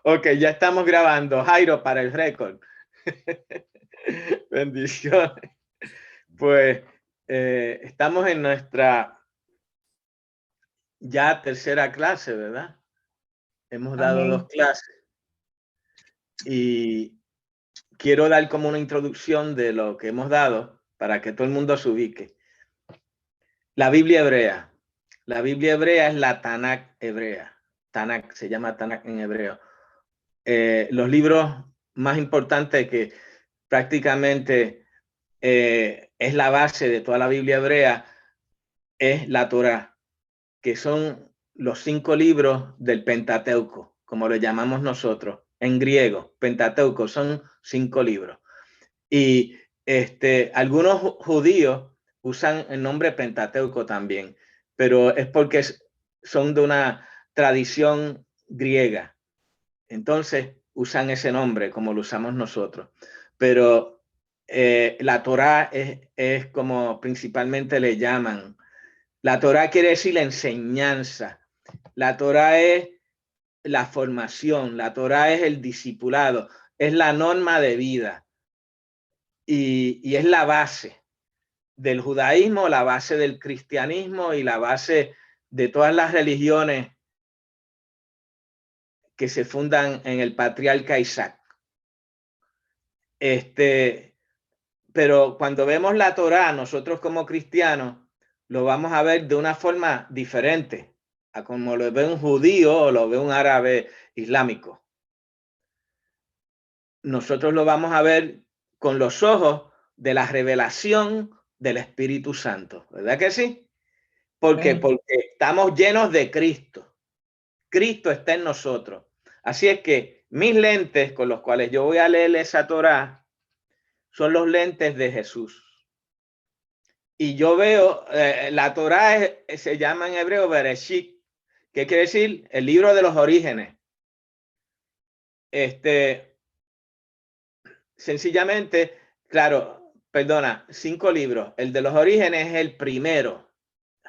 Ok, ya estamos grabando. Jairo, para el récord. Bendiciones. Pues estamos en nuestra ya tercera clase, ¿verdad? Hemos dado Amén. 2 clases. Y quiero dar como una introducción de lo que hemos dado para que todo el mundo se ubique. La Biblia hebrea. La Biblia hebrea es la Tanakh hebrea. Tanakh se llama Tanakh en hebreo. Los libros más importantes que prácticamente es la base de toda la Biblia hebrea es la Torá, que son los 5 libros del Pentateuco, como lo llamamos nosotros en griego. Pentateuco son 5 libros. Y algunos judíos usan el nombre Pentateuco también, pero es porque son de una tradición griega. Entonces usan ese nombre como lo usamos nosotros. Pero la Torá es como principalmente le llaman. La Torá quiere decir la enseñanza. La Torá es la formación. La Torá es el discipulado. Es la norma de vida. Y es la base del judaísmo, la base del cristianismo y la base de todas las religiones que se fundan en el patriarca Isaac. Pero cuando vemos la Torá, nosotros como cristianos, lo vamos a ver de una forma diferente a como lo ve un judío o lo ve un árabe islámico. Nosotros lo vamos a ver con los ojos de la revelación del Espíritu Santo, ¿verdad que sí? Porque estamos llenos de Cristo. Cristo está en nosotros. Así es que mis lentes con los cuales yo voy a leer esa Torá son los lentes de Jesús. Y yo veo, la Torá se llama en hebreo Bereshit, que quiere decir el libro de los orígenes. Sencillamente, claro, perdona, 5 libros. El de los orígenes es el primero,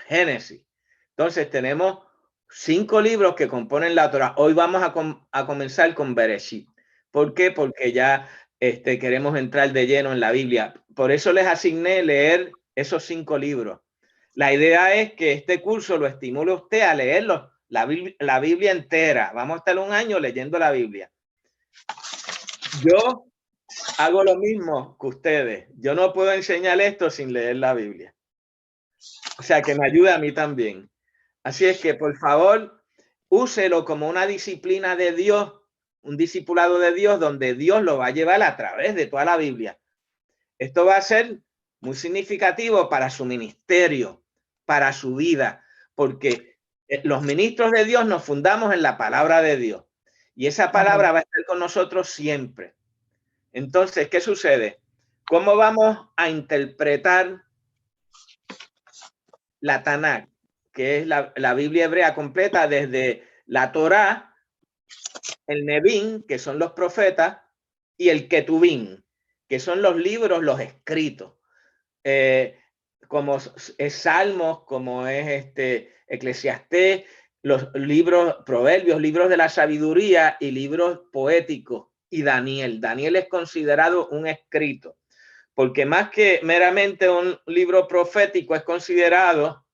Génesis. Entonces tenemos 5 libros que componen la Torá. Hoy vamos a comenzar con Bereshit. ¿Por qué? Porque ya queremos entrar de lleno en la Biblia. Por eso les asigné leer esos 5 libros. La idea es que este curso lo estimule usted a leerlo, la Biblia entera. Vamos a estar un año leyendo la Biblia. Yo hago lo mismo que ustedes. Yo no puedo enseñar esto sin leer la Biblia. O sea, que me ayude a mí también. Así es que, por favor, úselo como una disciplina de Dios, un discipulado de Dios, donde Dios lo va a llevar a través de toda la Biblia. Esto va a ser muy significativo para su ministerio, para su vida, porque los ministros de Dios nos fundamos en la palabra de Dios. Y esa palabra va a estar con nosotros siempre. Entonces, ¿qué sucede? ¿Cómo vamos a interpretar la Tanakh, que es la Biblia hebrea completa, desde la Torá, el Nebín, que son los profetas, y el Ketubín, que son los libros, los escritos, como es Salmos, como es Eclesiastés, los libros, Proverbios, libros de la sabiduría y libros poéticos, y Daniel. Daniel es considerado un escrito, porque más que meramente un libro profético, es considerado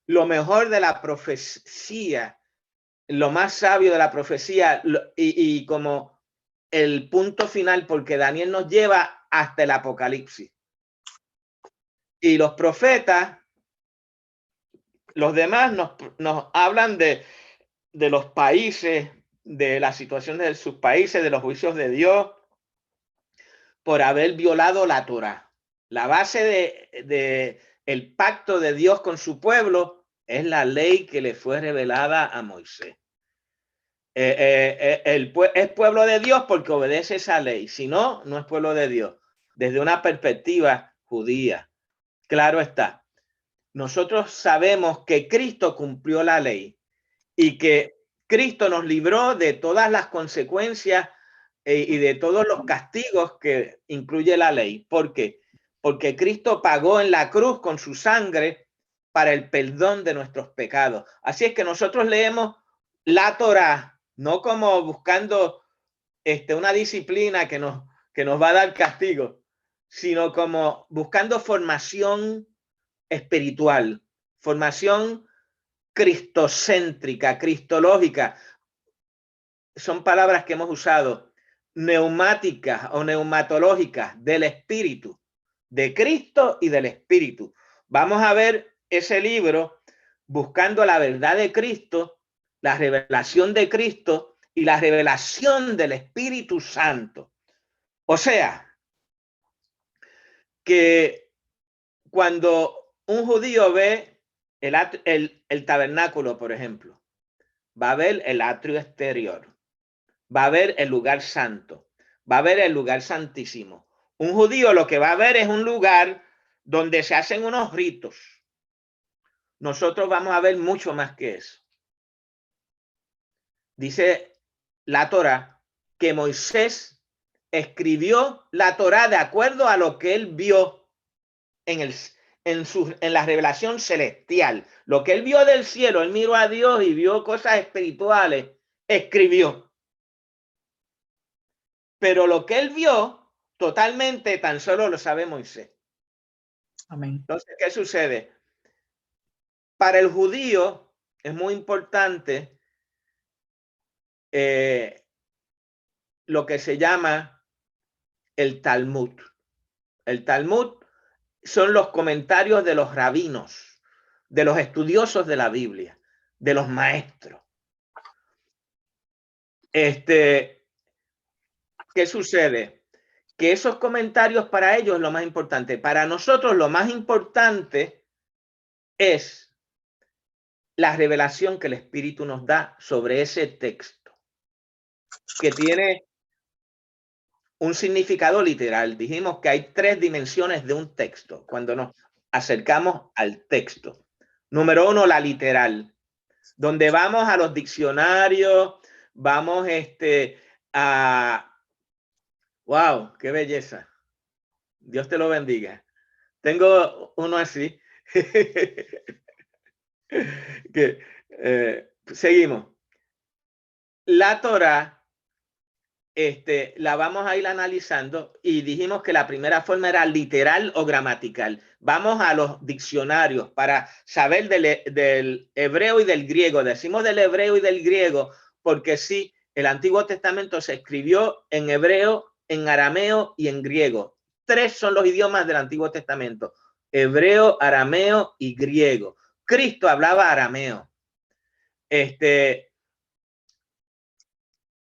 lo mejor de la profecía, lo más sabio de la profecía y como el punto final, porque Daniel nos lleva hasta el Apocalipsis. Y los profetas, los demás nos hablan de los países, de la situación de sus países, de los juicios de Dios por haber violado la Torá. La base de el pacto de Dios con su pueblo es la ley que le fue revelada a Moisés. Es pueblo de Dios porque obedece esa ley. Si no, no es pueblo de Dios. Desde una perspectiva judía. Claro está. Nosotros sabemos que Cristo cumplió la ley y que Cristo nos libró de todas las consecuencias y de todos los castigos que incluye la ley. ¿Por qué? Porque Cristo pagó en la cruz con su sangre para el perdón de nuestros pecados. Así es que nosotros leemos la Torá, no como buscando una disciplina que nos va a dar castigo, sino como buscando formación espiritual, formación cristocéntrica, cristológica. Son palabras que hemos usado, neumáticas o neumatológicas del Espíritu, de Cristo y del Espíritu. Vamos a ver ese libro, Buscando la verdad de Cristo, la revelación de Cristo y la revelación del Espíritu Santo. O sea, que cuando un judío ve el tabernáculo, por ejemplo, va a ver el atrio exterior, va a ver el lugar santo, va a ver el lugar santísimo. Un judío lo que va a ver es un lugar donde se hacen unos ritos. Nosotros vamos a ver mucho más que eso. Dice la Torá que Moisés escribió la Torá de acuerdo a lo que él vio en la revelación celestial. Lo que él vio del cielo, él miró a Dios y vio cosas espirituales, escribió. Pero lo que él vio totalmente tan solo lo sabe Moisés. Amén. Entonces, ¿qué sucede? Para el judío es muy importante lo que se llama el Talmud. El Talmud son los comentarios de los rabinos, de los estudiosos de la Biblia, de los maestros. ¿Qué sucede? Que esos comentarios para ellos es lo más importante. Para nosotros lo más importante es la revelación que el Espíritu nos da sobre ese texto, que tiene un significado literal. Dijimos que hay 3 dimensiones de un texto cuando nos acercamos al texto. Número 1, la literal, donde vamos a los diccionarios, vamos a... ¡Wow! ¡Qué belleza! Dios te lo bendiga. Tengo uno así. Seguimos. La Torá la vamos a ir analizando y dijimos que la primera forma era literal o gramatical. Vamos a los diccionarios para saber del hebreo y del griego. Decimos del hebreo y del griego porque sí, el Antiguo Testamento se escribió en hebreo, en arameo y en griego. 3 son los idiomas del Antiguo Testamento: hebreo, arameo y griego. Cristo hablaba arameo.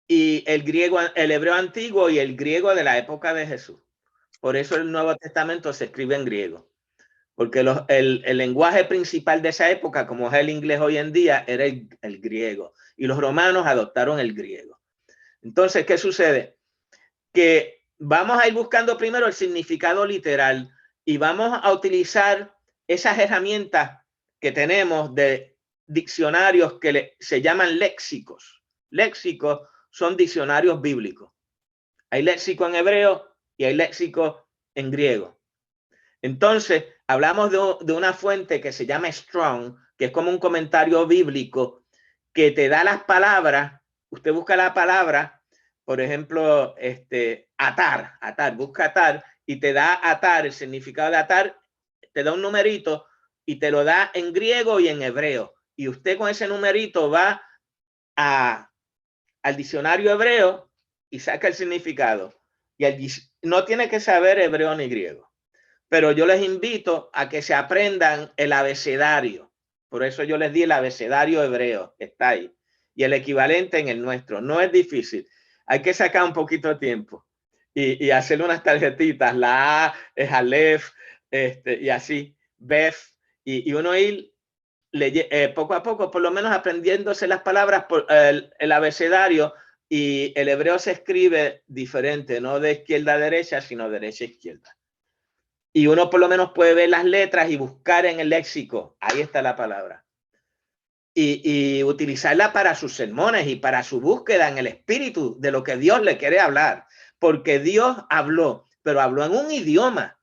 Y el griego, el hebreo antiguo y el griego de la época de Jesús. Por eso el Nuevo Testamento se escribe en griego, porque el lenguaje principal de esa época, como es el inglés hoy en día, era el griego, y los romanos adoptaron el griego. Entonces, ¿qué sucede? Que vamos a ir buscando primero el significado literal y vamos a utilizar esas herramientas que tenemos de diccionarios que se llaman léxicos. Léxicos son diccionarios bíblicos. Hay léxico en hebreo y hay léxico en griego. Entonces, hablamos de una fuente que se llama Strong, que es como un comentario bíblico que te da las palabras. Usted busca la palabra, por ejemplo, atar, busca atar y te da atar, el significado de atar, te da un numerito y te lo da en griego y en hebreo. Y usted con ese numerito va al diccionario hebreo y saca el significado. Y no tiene que saber hebreo ni griego, pero yo les invito a que se aprendan el abecedario. Por eso yo les di el abecedario hebreo, está ahí. Y el equivalente en el nuestro. No es difícil. Hay que sacar un poquito de tiempo y hacer unas tarjetitas. La A es Aleph, y así, Bef, y uno ir poco a poco, por lo menos aprendiéndose las palabras por el abecedario, y el hebreo se escribe diferente, no de izquierda a derecha, sino derecha a izquierda. Y uno por lo menos puede ver las letras y buscar en el léxico, ahí está la palabra. Y utilizarla para sus sermones y para su búsqueda en el espíritu de lo que Dios le quiere hablar. Porque Dios habló, pero habló en un idioma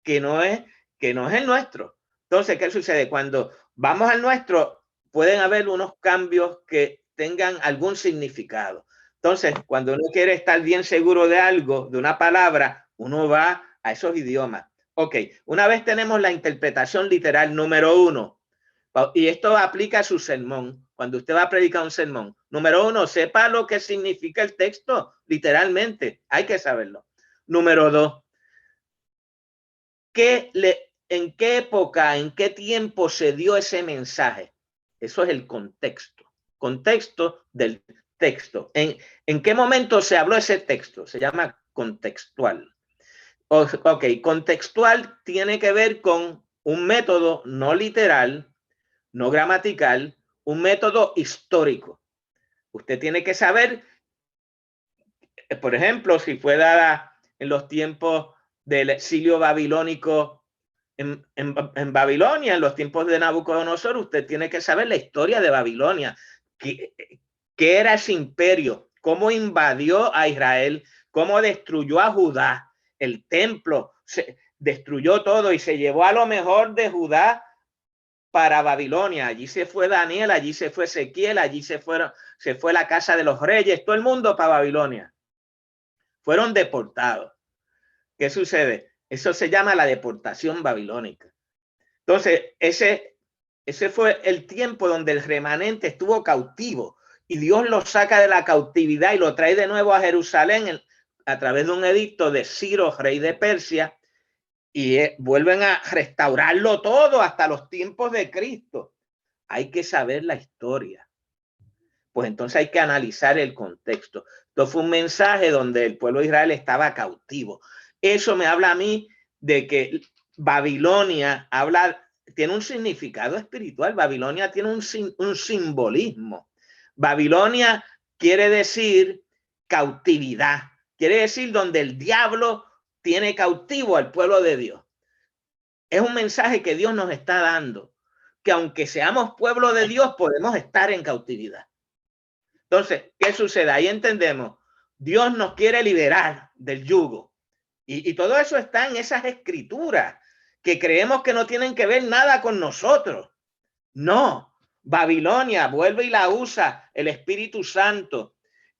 que no es el nuestro. Entonces, ¿qué sucede? Cuando vamos al nuestro, pueden haber unos cambios que tengan algún significado. Entonces, cuando uno quiere estar bien seguro de algo, de una palabra, uno va a esos idiomas. Ok, una vez tenemos la interpretación literal número 1, y esto aplica a su sermón. Cuando usted va a predicar un sermón, número 1, sepa lo que significa el texto literalmente. Hay que saberlo. Número 2, ¿en qué época, en qué tiempo se dio ese mensaje? Eso es el contexto. Contexto del texto. ¿En qué momento se habló ese texto? Se llama contextual. Ok, contextual tiene que ver con un método no literal, no gramatical, un método histórico. Usted tiene que saber, por ejemplo, si fue dada en los tiempos del exilio babilónico en Babilonia, en los tiempos de Nabucodonosor, usted tiene que saber la historia de Babilonia, qué era ese imperio, cómo invadió a Israel, cómo destruyó a Judá, el templo, destruyó todo y se llevó a lo mejor de Judá para Babilonia. Allí se fue Daniel, allí se fue Ezequiel, allí se fue la casa de los reyes, todo el mundo para Babilonia. Fueron deportados. ¿Qué sucede? Eso se llama la deportación babilónica. Entonces, ese fue el tiempo donde el remanente estuvo cautivo y Dios lo saca de la cautividad y lo trae de nuevo a Jerusalén a través de un edicto de Ciro, rey de Persia, y vuelven a restaurarlo todo hasta los tiempos de Cristo. Hay que saber la historia. Pues entonces hay que analizar el contexto. Esto fue un mensaje donde el pueblo de Israel estaba cautivo. Eso me habla a mí de que Babilonia tiene un significado espiritual. Babilonia tiene un simbolismo. Babilonia quiere decir cautividad. Quiere decir donde el diablo tiene cautivo al pueblo de Dios. Es un mensaje que Dios nos está dando, que aunque seamos pueblo de Dios, podemos estar en cautividad. Entonces, ¿qué sucede? Ahí entendemos, Dios nos quiere liberar del yugo. Y todo eso está en esas escrituras que creemos que no tienen que ver nada con nosotros. No, Babilonia vuelve y la usa el Espíritu Santo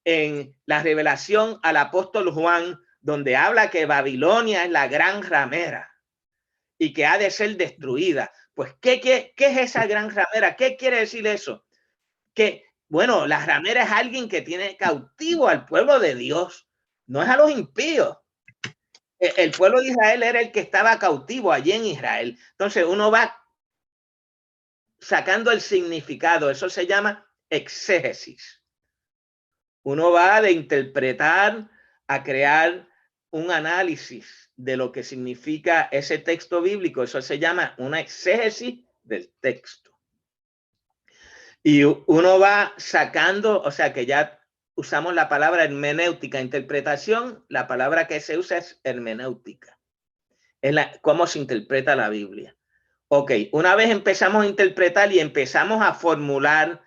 en la revelación al apóstol Juan, donde habla que Babilonia es la gran ramera y que ha de ser destruida. Pues, ¿qué es esa gran ramera? ¿Qué quiere decir eso? Que, bueno, la ramera es alguien que tiene cautivo al pueblo de Dios, no es a los impíos. El pueblo de Israel era el que estaba cautivo allí en Israel. Entonces uno va sacando el significado, eso se llama exégesis. Uno va de interpretar a crear un análisis de lo que significa ese texto bíblico, eso se llama una exégesis del texto. Y uno va sacando, o sea que ya usamos la palabra hermenéutica, interpretación, la palabra que se usa es hermenéutica. Es cómo se interpreta la Biblia. Ok, una vez empezamos a interpretar y empezamos a formular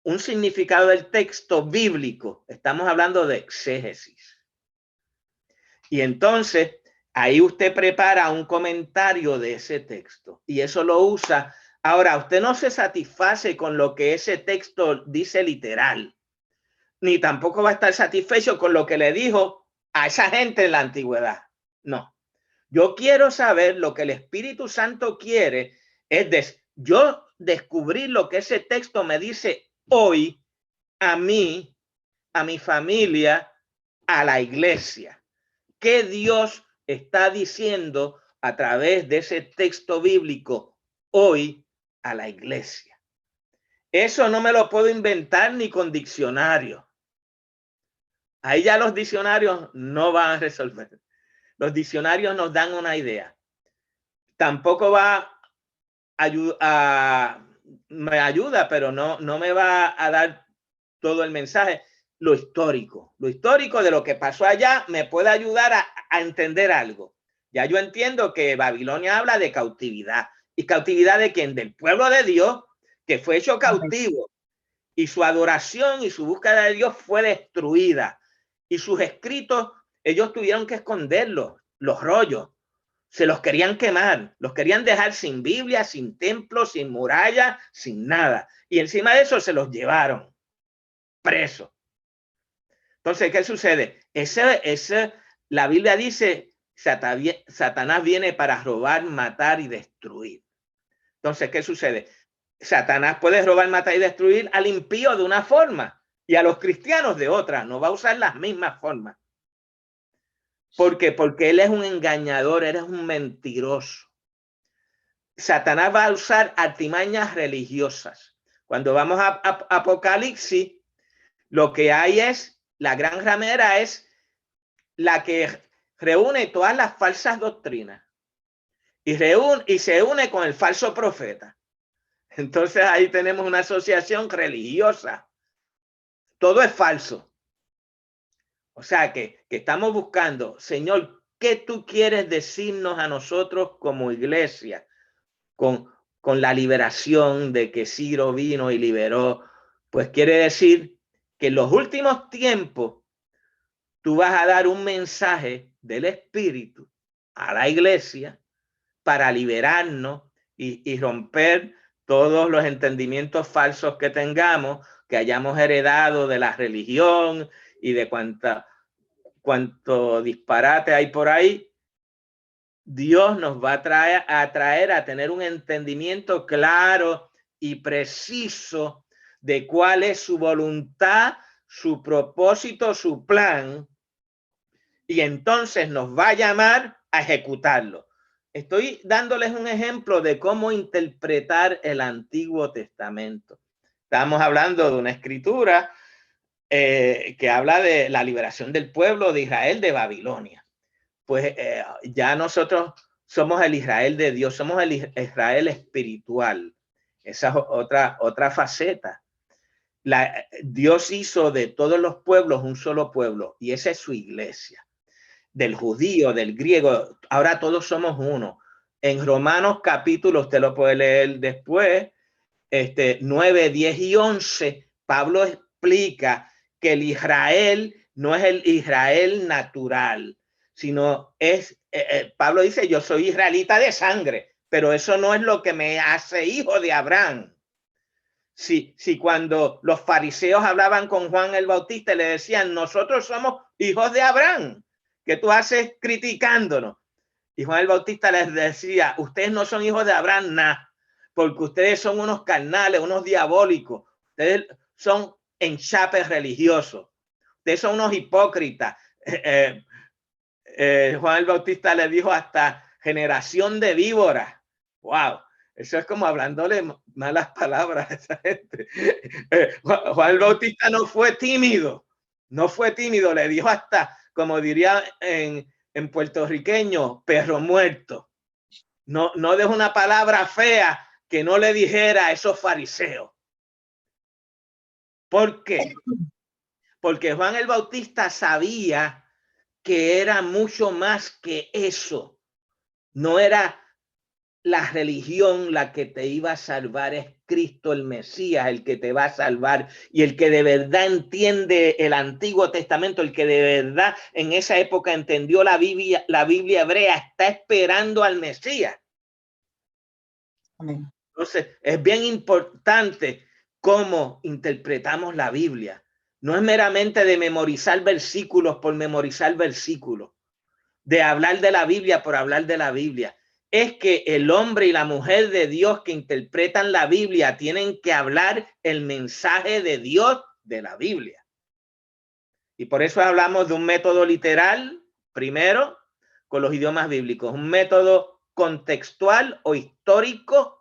un significado del texto bíblico, estamos hablando de exégesis. Y entonces, ahí usted prepara un comentario de ese texto y eso lo usa. Ahora, usted no se satisface con lo que ese texto dice literal, ni tampoco va a estar satisfecho con lo que le dijo a esa gente en la antigüedad. No. Yo quiero saber lo que el Espíritu Santo quiere, yo descubrir lo que ese texto me dice hoy a mí, a mi familia, a la iglesia. ¿Qué Dios está diciendo a través de ese texto bíblico hoy a la iglesia? Eso no me lo puedo inventar ni con diccionario. Ahí ya los diccionarios no van a resolver. Los diccionarios nos dan una idea. Tampoco me ayuda, pero no me va a dar todo el mensaje. Lo histórico de lo que pasó allá me puede ayudar a entender algo. Ya yo entiendo que Babilonia habla de cautividad. ¿Y cautividad de quién? Del pueblo de Dios, que fue hecho cautivo. Y su adoración y su búsqueda de Dios fue destruida. Y sus escritos, ellos tuvieron que esconderlos, los rollos. Se los querían quemar, los querían dejar sin Biblia, sin templo, sin muralla, sin nada. Y encima de eso se los llevaron presos. Entonces, ¿qué sucede? La Biblia dice, Satanás viene para robar, matar y destruir. Entonces, ¿qué sucede? Satanás puede robar, matar y destruir al impío de una forma y a los cristianos de otra. No va a usar las mismas formas. ¿Por qué? Porque él es un engañador, él es un mentiroso. Satanás va a usar artimañas religiosas. Cuando vamos a Apocalipsis, lo que hay es, la gran ramera es la que reúne todas las falsas doctrinas y se une con el falso profeta. Entonces ahí tenemos una asociación religiosa. Todo es falso. O sea que estamos buscando, Señor, ¿qué tú quieres decirnos a nosotros como iglesia con la liberación de que Ciro vino y liberó? Pues quiere decir que en los últimos tiempos tú vas a dar un mensaje del Espíritu a la iglesia para liberarnos y romper todos los entendimientos falsos que tengamos, que hayamos heredado de la religión y de cuánto disparate hay por ahí. Dios nos va a traer a tener un entendimiento claro y preciso de cuál es su voluntad, su propósito, su plan, y entonces nos va a llamar a ejecutarlo. Estoy dándoles un ejemplo de cómo interpretar el Antiguo Testamento. Estamos hablando de una escritura que habla de la liberación del pueblo de Israel de Babilonia. Pues ya nosotros somos el Israel de Dios, somos el Israel espiritual. Esa es otra faceta. Dios hizo de todos los pueblos un solo pueblo, y esa es su iglesia. Del judío, del griego, ahora todos somos uno. En Romanos capítulo, usted lo puede leer después, 9, 10 y 11, Pablo explica que el Israel no es el Israel natural, sino es, Pablo dice, yo soy israelita de sangre, pero eso no es lo que me hace hijo de Abraham. Si cuando los fariseos hablaban con Juan el Bautista, le decían, nosotros somos hijos de Abraham, ¿qué tú haces criticándonos? Y Juan el Bautista les decía, ustedes no son hijos de Abraham, nada, porque ustedes son unos carnales, unos diabólicos, ustedes son enchapes religiosos, ustedes son unos hipócritas. Juan el Bautista le dijo hasta generación de víboras. ¡Wow! Eso es como hablándole malas palabras a esa gente. Juan el Bautista no fue tímido, le dijo hasta, como diría en puertorriqueño, perro muerto. No dejó una palabra fea que no le dijera a esos fariseos. ¿Por qué? Porque Juan el Bautista sabía que era mucho más que eso. No era la religión la que te iba a salvar, es Cristo el Mesías el que te va a salvar, y el que de verdad entiende el Antiguo Testamento, el que de verdad en esa época entendió la Biblia hebrea, está esperando al Mesías. Amén. Entonces, es bien importante cómo interpretamos la Biblia. No es meramente de memorizar versículos por memorizar versículos, de hablar de la Biblia por hablar de la Biblia. Es que el hombre y la mujer de Dios que interpretan la Biblia tienen que hablar el mensaje de Dios de la Biblia. Y por eso hablamos de un método literal, primero, con los idiomas bíblicos, un método contextual o histórico,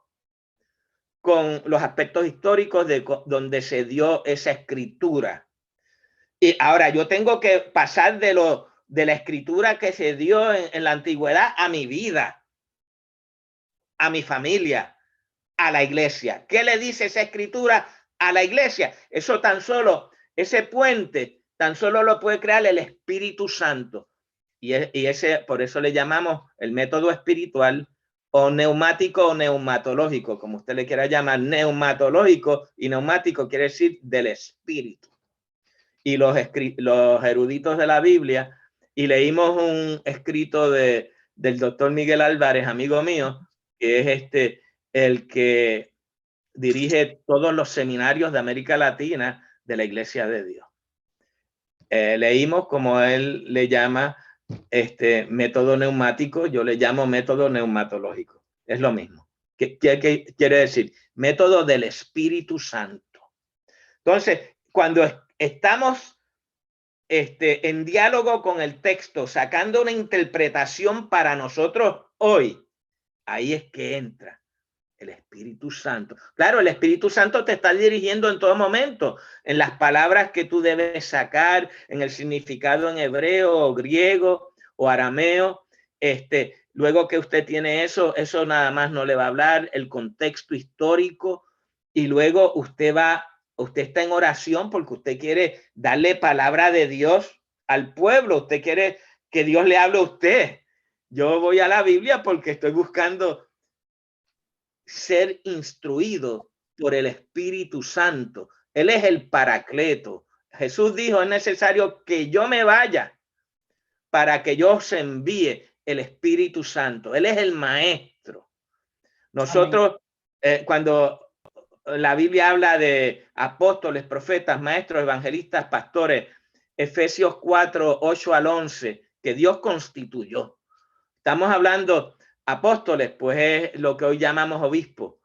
con los aspectos históricos de donde se dio esa escritura. Y ahora yo tengo que pasar de la escritura que se dio en la antigüedad a mi vida, a mi familia, a la iglesia. ¿Qué le dice esa escritura a la iglesia? Eso tan solo, ese puente, tan solo lo puede crear el Espíritu Santo. Y ese, por eso le llamamos el método espiritual, o neumático o neumatológico, como usted le quiera llamar. Neumatológico y neumático quiere decir del Espíritu. Y los eruditos de la Biblia, y leímos un escrito de del doctor Miguel Álvarez, amigo mío, que es el que dirige todos los seminarios de América Latina de la Iglesia de Dios. Leímos, como él le llama, método neumático, yo le llamo método neumatológico. Es lo mismo. ¿Qué quiere decir? Método del Espíritu Santo. Entonces, cuando estamos en diálogo con el texto, sacando una interpretación para nosotros hoy, ahí es que entra el Espíritu Santo. Claro, el Espíritu Santo te está dirigiendo en todo momento, en las palabras que tú debes sacar, en el significado en hebreo o griego o arameo. Luego que usted tiene eso nada más no le va a hablar, el contexto histórico, y luego usted está en oración porque usted quiere darle palabra de Dios al pueblo, usted quiere que Dios le hable a usted. Yo voy a la Biblia porque estoy buscando ser instruido por el Espíritu Santo. Él es el Paracleto. Jesús dijo, es necesario que yo me vaya para que yo os envíe el Espíritu Santo. Él es el maestro. Nosotros, cuando la Biblia habla de apóstoles, profetas, maestros, evangelistas, pastores, Efesios 4, 8 al 11, que Dios constituyó. Estamos hablando apóstoles, pues es lo que hoy llamamos obispos.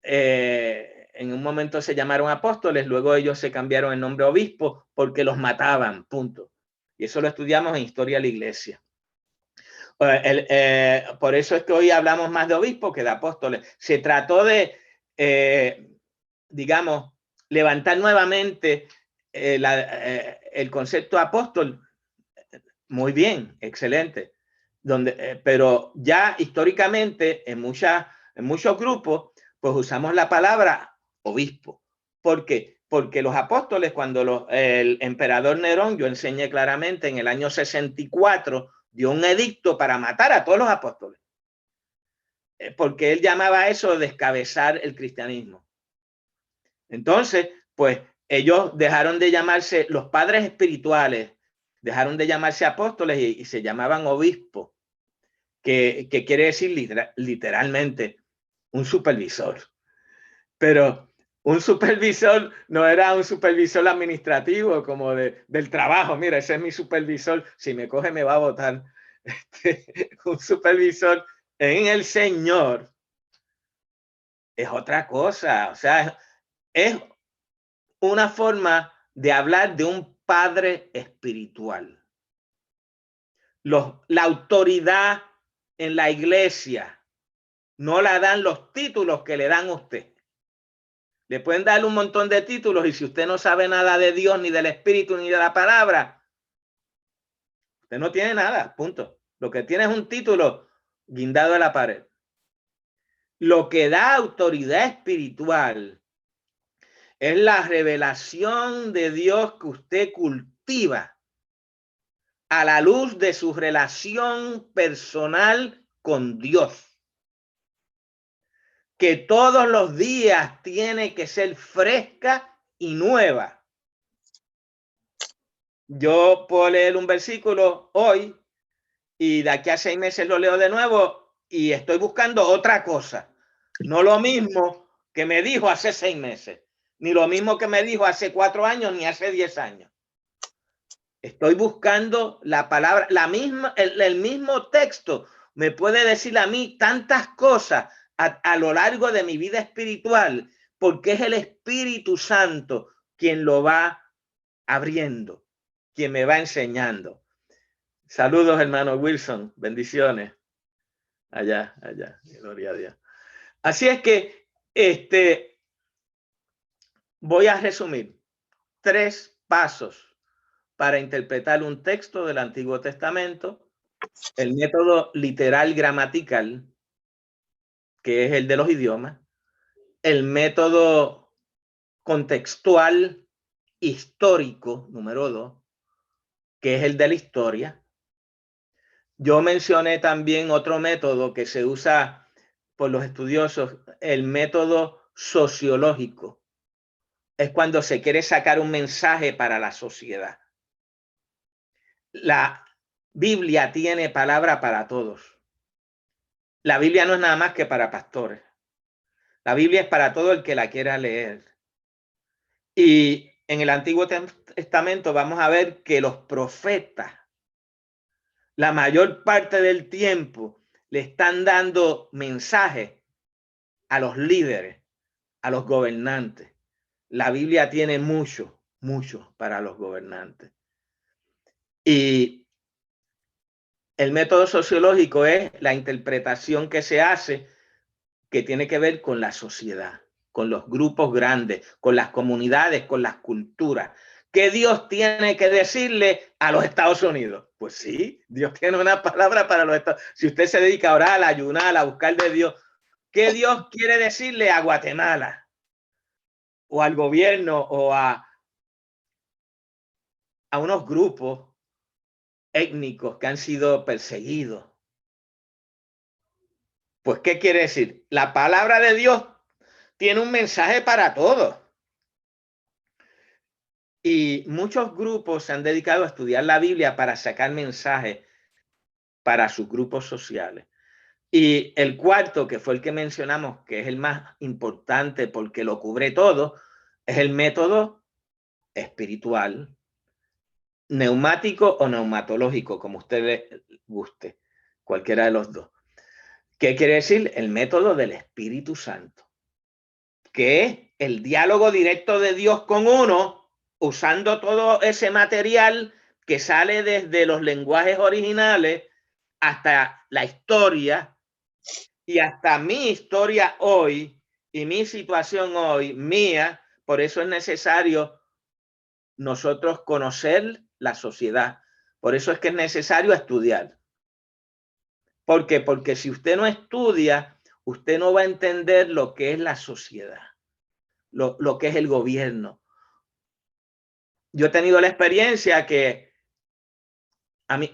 En un momento se llamaron apóstoles, luego ellos se cambiaron el nombre obispo porque los mataban, punto. Y eso lo estudiamos en Historia de la Iglesia. Por eso es que hoy hablamos más de obispos que de apóstoles. Se trató de, digamos, levantar nuevamente el concepto apóstol. Muy bien, excelente. Pero ya históricamente en muchos grupos, pues usamos la palabra obispo. ¿Por qué? Porque los apóstoles, cuando el emperador Nerón, yo enseñé claramente, en el año 64, dio un edicto para matar a todos los apóstoles. Porque él llamaba eso descabezar el cristianismo. Entonces, pues ellos dejaron de llamarse los padres espirituales, dejaron de llamarse apóstoles y se llamaban obispos, que quiere decir literalmente un supervisor. Pero un supervisor no era un supervisor administrativo como del trabajo. Mira, ese es mi supervisor. Si me coge, me va a votar. Un supervisor en el Señor es otra cosa. O sea, es una forma de hablar de un padre espiritual. La autoridad en la iglesia no la dan los títulos que le dan a usted. Le pueden dar un montón de títulos y si usted no sabe nada de Dios, ni del Espíritu, ni de la palabra, usted no tiene nada, punto. Lo que tiene es un título guindado a la pared. Lo que da autoridad espiritual es la revelación de Dios que usted cultiva a la luz de su relación personal con Dios, que todos los días tiene que ser fresca y nueva. Yo puedo leer un versículo hoy y de aquí a 6 meses lo leo de nuevo y estoy buscando otra cosa. No lo mismo que me dijo hace 6 meses, ni lo mismo que me dijo hace 4 años, ni hace 10 años. Estoy buscando la palabra, el mismo texto me puede decir a mí tantas cosas a lo largo de mi vida espiritual, porque es el Espíritu Santo quien lo va abriendo, quien me va enseñando. Saludos, hermano Wilson, bendiciones. Allá, gloria a Dios. Así es que voy a resumir 3 pasos para interpretar un texto del Antiguo Testamento: el método literal gramatical, que es el de los idiomas; el método contextual histórico, número 2, que es el de la historia. Yo mencioné también otro método que se usa por los estudiosos, el método sociológico. Es cuando se quiere sacar un mensaje para la sociedad. Biblia tiene palabra para todos. La Biblia no es nada más que para pastores. La Biblia es para todo el que la quiera leer. Y en el Antiguo Testamento vamos a ver que los profetas, la mayor parte del tiempo, le están dando mensajes a los líderes, a los gobernantes. La Biblia tiene mucho para los gobernantes. Y el método sociológico es la interpretación que se hace que tiene que ver con la sociedad, con los grupos grandes, con las comunidades, con las culturas. ¿Qué Dios tiene que decirle a los Estados Unidos? Pues sí, Dios tiene una palabra para los Estados Unidos. Si usted se dedica a orar, a ayunar, a buscar de Dios, ¿qué Dios quiere decirle a Guatemala? O al gobierno o a unos grupos étnicos que han sido perseguidos. Pues, ¿qué quiere decir? La palabra de Dios tiene un mensaje para todos. Y muchos grupos se han dedicado a estudiar la Biblia para sacar mensajes para sus grupos sociales. Y el cuarto, que fue el que mencionamos, que es el más importante porque lo cubre todo, es el método espiritual, neumático o neumatológico, como usted le guste, cualquiera de los dos. ¿Qué quiere decir? El método del Espíritu Santo, que es el diálogo directo de Dios con uno, usando todo ese material que sale desde los lenguajes originales hasta la historia y hasta mi historia hoy y mi situación hoy, mía. Por eso es necesario nosotros conocer la sociedad. Por eso es que es necesario estudiar. ¿Por qué? Porque si usted no estudia, usted no va a entender lo que es la sociedad, lo que es el gobierno. Yo he tenido la experiencia que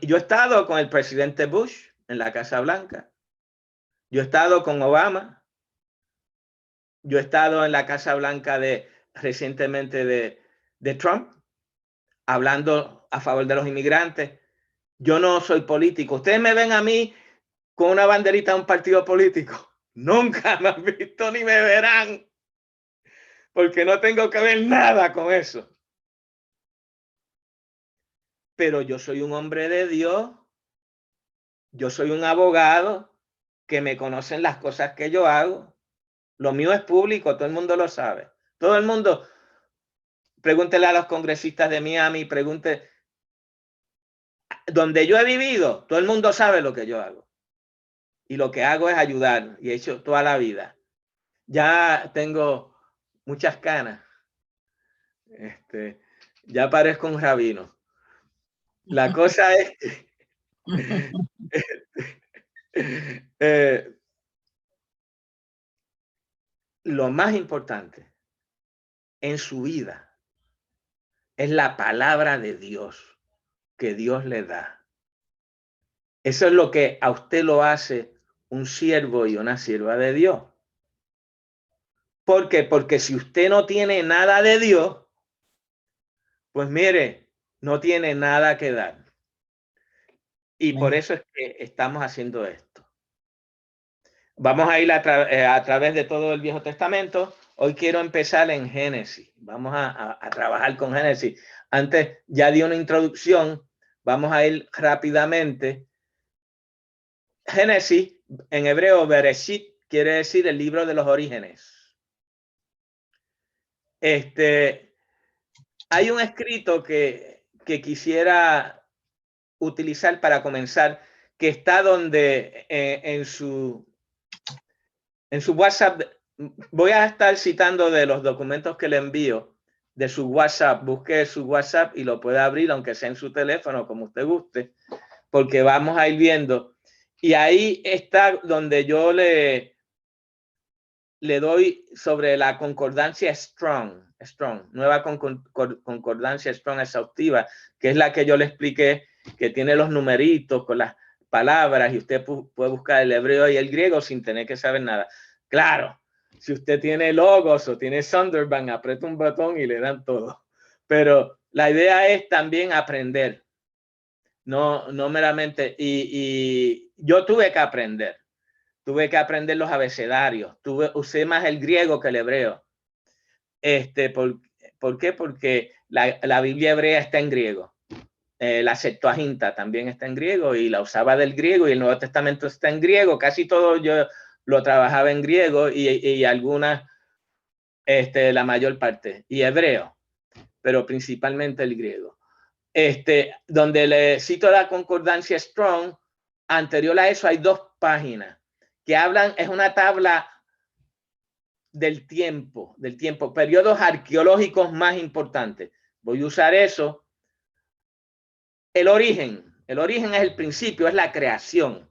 yo he estado con el presidente Bush en la Casa Blanca. Yo he estado con Obama. Yo he estado en la Casa Blanca recientemente de Trump, hablando a favor de los inmigrantes. Yo no soy político. Ustedes me ven a mí con una banderita de un partido político. Nunca me han visto ni me verán, porque no tengo que ver nada con eso. Pero yo soy un hombre de Dios. Yo soy un abogado que me conocen las cosas que yo hago. Lo mío es público, todo el mundo lo sabe. Todo el mundo, pregúntele a los congresistas de Miami, pregunte. Donde yo he vivido, todo el mundo sabe lo que yo hago. Y lo que hago es ayudar, y he hecho toda la vida. Ya tengo muchas canas. Ya parezco un rabino. La cosa es que lo más importante en su vida es la palabra de Dios que Dios le da. Eso es lo que a usted lo hace un siervo y una sierva de Dios. ¿Por qué? Porque si usted no tiene nada de Dios, pues mire, no tiene nada que dar. Y por eso es que estamos haciendo esto. Vamos a ir a través de todo el Viejo Testamento. Hoy quiero empezar en Génesis. Vamos a trabajar con Génesis. Antes ya di una introducción. Vamos a ir rápidamente. Génesis, en hebreo, Bereshit, quiere decir el libro de los orígenes. Hay un escrito que quisiera utilizar para comenzar, que está donde en su WhatsApp. Voy a estar citando de los documentos que le envío de su WhatsApp. Busque su WhatsApp y lo puede abrir, aunque sea en su teléfono, como usted guste, porque vamos a ir viendo. Y ahí está donde yo le doy sobre la concordancia Strong, nueva concordancia Strong exhaustiva, que es la que yo le expliqué, que tiene los numeritos con las palabras y usted puede buscar el hebreo y el griego sin tener que saber nada. Claro, si usted tiene Logos o tiene Sunderban, aprieta un botón y le dan todo. Pero la idea es también aprender. no meramente. Y yo tuve que aprender los abecedarios, usé más el griego que el hebreo. ¿Por qué? Porque la Biblia hebrea está en griego. La Septuaginta también está en griego y la usaba del griego, y el Nuevo Testamento está en griego. Casi todo yo lo trabajaba en griego y algunas, la mayor parte, y hebreo, pero principalmente el griego. Donde le cito la concordancia Strong, anterior a eso hay 2 páginas que hablan, es una tabla del tiempo, periodos arqueológicos más importantes. Voy a usar eso. El origen es el principio, es la creación.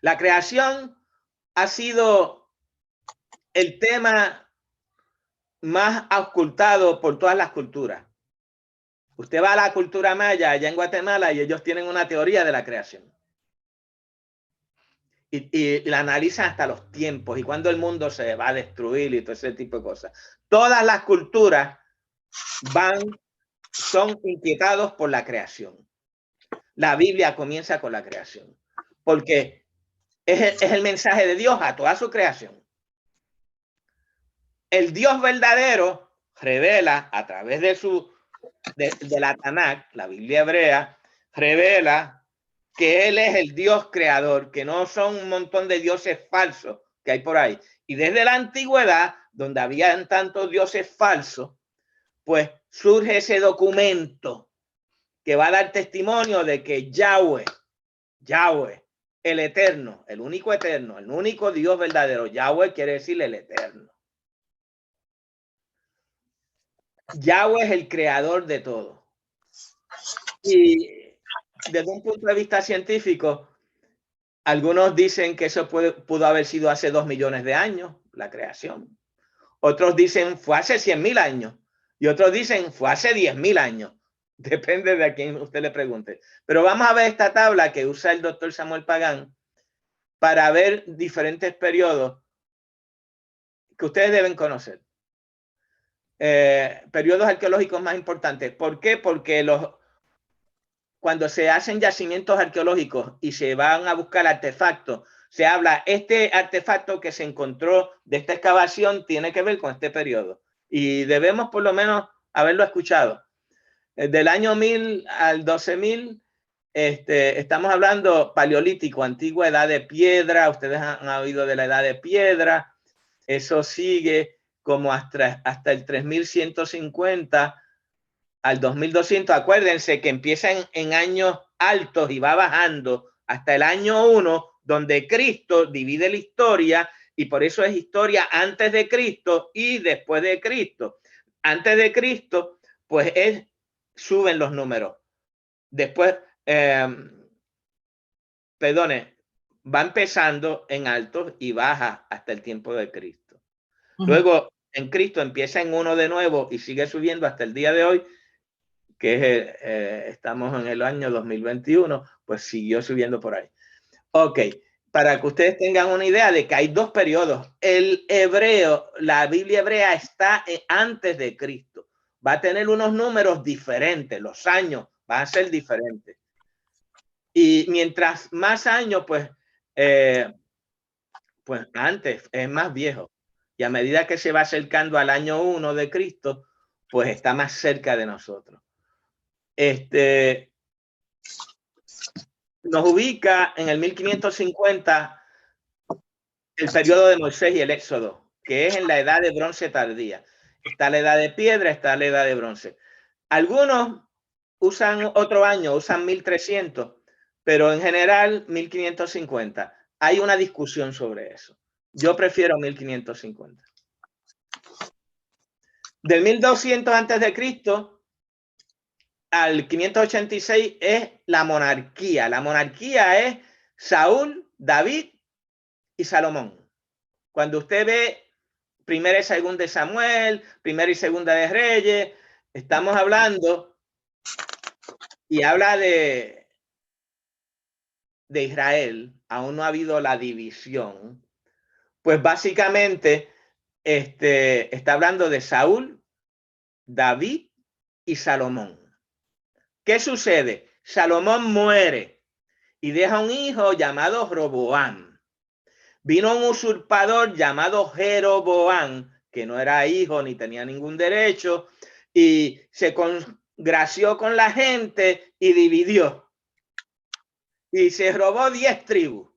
La creación ha sido el tema más ocultado por todas las culturas. Usted va a la cultura maya allá en Guatemala y ellos tienen una teoría de la creación. Y la analizan hasta los tiempos y cuándo el mundo se va a destruir y todo ese tipo de cosas. Todas las culturas son inquietados por la creación. La Biblia comienza con la creación, porque es el mensaje de Dios a toda su creación. El Dios verdadero revela a través de la Tanakh, la Biblia hebrea, revela que Él es el Dios creador, que no son un montón de dioses falsos que hay por ahí. Y desde la antigüedad, donde habían tantos dioses falsos, pues surge ese documento que va a dar testimonio de que Yahweh, el eterno, el único Dios verdadero. Yahweh quiere decir el eterno. Yahweh es el creador de todo. Y desde un punto de vista científico, algunos dicen que eso pudo haber sido hace 2 millones de años, la creación. Otros dicen fue hace 100.000 años. Y otros dicen fue hace 10.000 años. Depende de a quién usted le pregunte. Pero vamos a ver esta tabla que usa el doctor Samuel Pagán para ver diferentes periodos que ustedes deben conocer. Periodos arqueológicos más importantes. ¿Por qué? Porque cuando se hacen yacimientos arqueológicos y se van a buscar artefactos, se habla, este artefacto que se encontró de esta excavación tiene que ver con este periodo. Y debemos por lo menos haberlo escuchado. Del año 1000 al 12.000, estamos hablando paleolítico, antigua edad de piedra. Ustedes han oído de la edad de piedra. Eso sigue como hasta el 3150 al 2200. Acuérdense que empieza en años altos y va bajando hasta el año 1, donde Cristo divide la historia, y por eso es historia antes de Cristo y después de Cristo. Antes de Cristo, pues suben los números. Después, va empezando en altos y baja hasta el tiempo de Cristo. Luego, en Cristo empieza en 1 de nuevo y sigue subiendo hasta el día de hoy, que estamos en el año 2021, pues siguió subiendo por ahí. Ok, para que ustedes tengan una idea de que hay 2 periodos. El hebreo, la Biblia hebrea está antes de Cristo. Va a tener unos números diferentes, los años van a ser diferentes. Y mientras más años, pues antes es más viejo. Y a medida que se va acercando al año 1 de Cristo, pues está más cerca de nosotros. Nos ubica en el 1550 el periodo de Moisés y el Éxodo, que es en la edad de bronce tardía. Está la edad de piedra, está la edad de bronce. Algunos usan otro año, usan 1300, pero en general 1550. Hay una discusión sobre eso. Yo prefiero 1550. Del 1200 antes de Cristo al 586 es la monarquía. La monarquía es Saúl, David y Salomón. Cuando usted ve Primera y Segunda de Samuel, Primera y Segunda de Reyes, estamos hablando y habla de Israel. Aún no ha habido la división. Pues básicamente está hablando de Saúl, David y Salomón. ¿Qué sucede? Salomón muere y deja un hijo llamado Roboam. Vino un usurpador llamado Jeroboam, que no era hijo ni tenía ningún derecho, y se congració con la gente y dividió. Y se robó 10 tribus.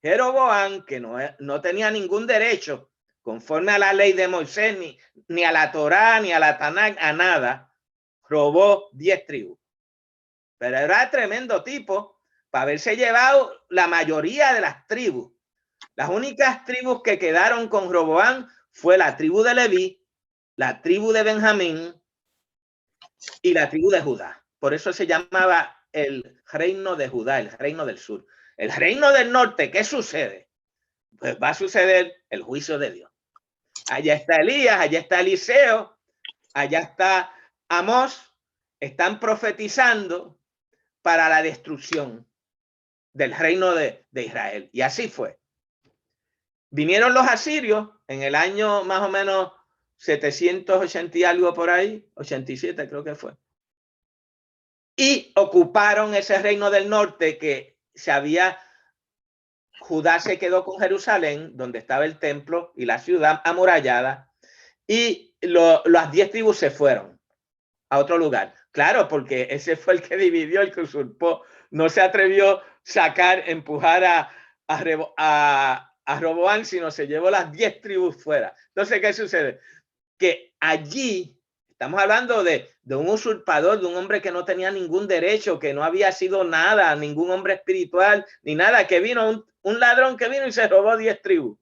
Jeroboam, que no tenía ningún derecho, conforme a la ley de Moisés, ni a la Torá, ni a la Tanakh, a nada, robó 10 tribus. Pero era tremendo tipo para haberse llevado la mayoría de las tribus. Las únicas tribus que quedaron con Roboam fue la tribu de Leví, la tribu de Benjamín y la tribu de Judá. Por eso se llamaba el reino de Judá, el reino del sur. El reino del norte, ¿qué sucede? Pues va a suceder el juicio de Dios. Allá está Elías, allá está Eliseo, allá está Amós, están profetizando para la destrucción del reino de Israel. Y así fue. Vinieron los asirios en el año más o menos 780 y algo por ahí, 87 creo que fue. Y ocuparon ese reino del norte que Judá se quedó con Jerusalén, donde estaba el templo y la ciudad amurallada, y las 10 tribus se fueron a otro lugar. Claro, porque ese fue el que dividió, el que usurpó. No se atrevió empujar a Roboam, sino se llevó las 10 tribus fuera. Entonces, ¿qué sucede? Que allí estamos hablando de un usurpador, de un hombre que no tenía ningún derecho, que no había sido nada, ningún hombre espiritual, ni nada, que vino un ladrón que vino y se robó 10 tribus.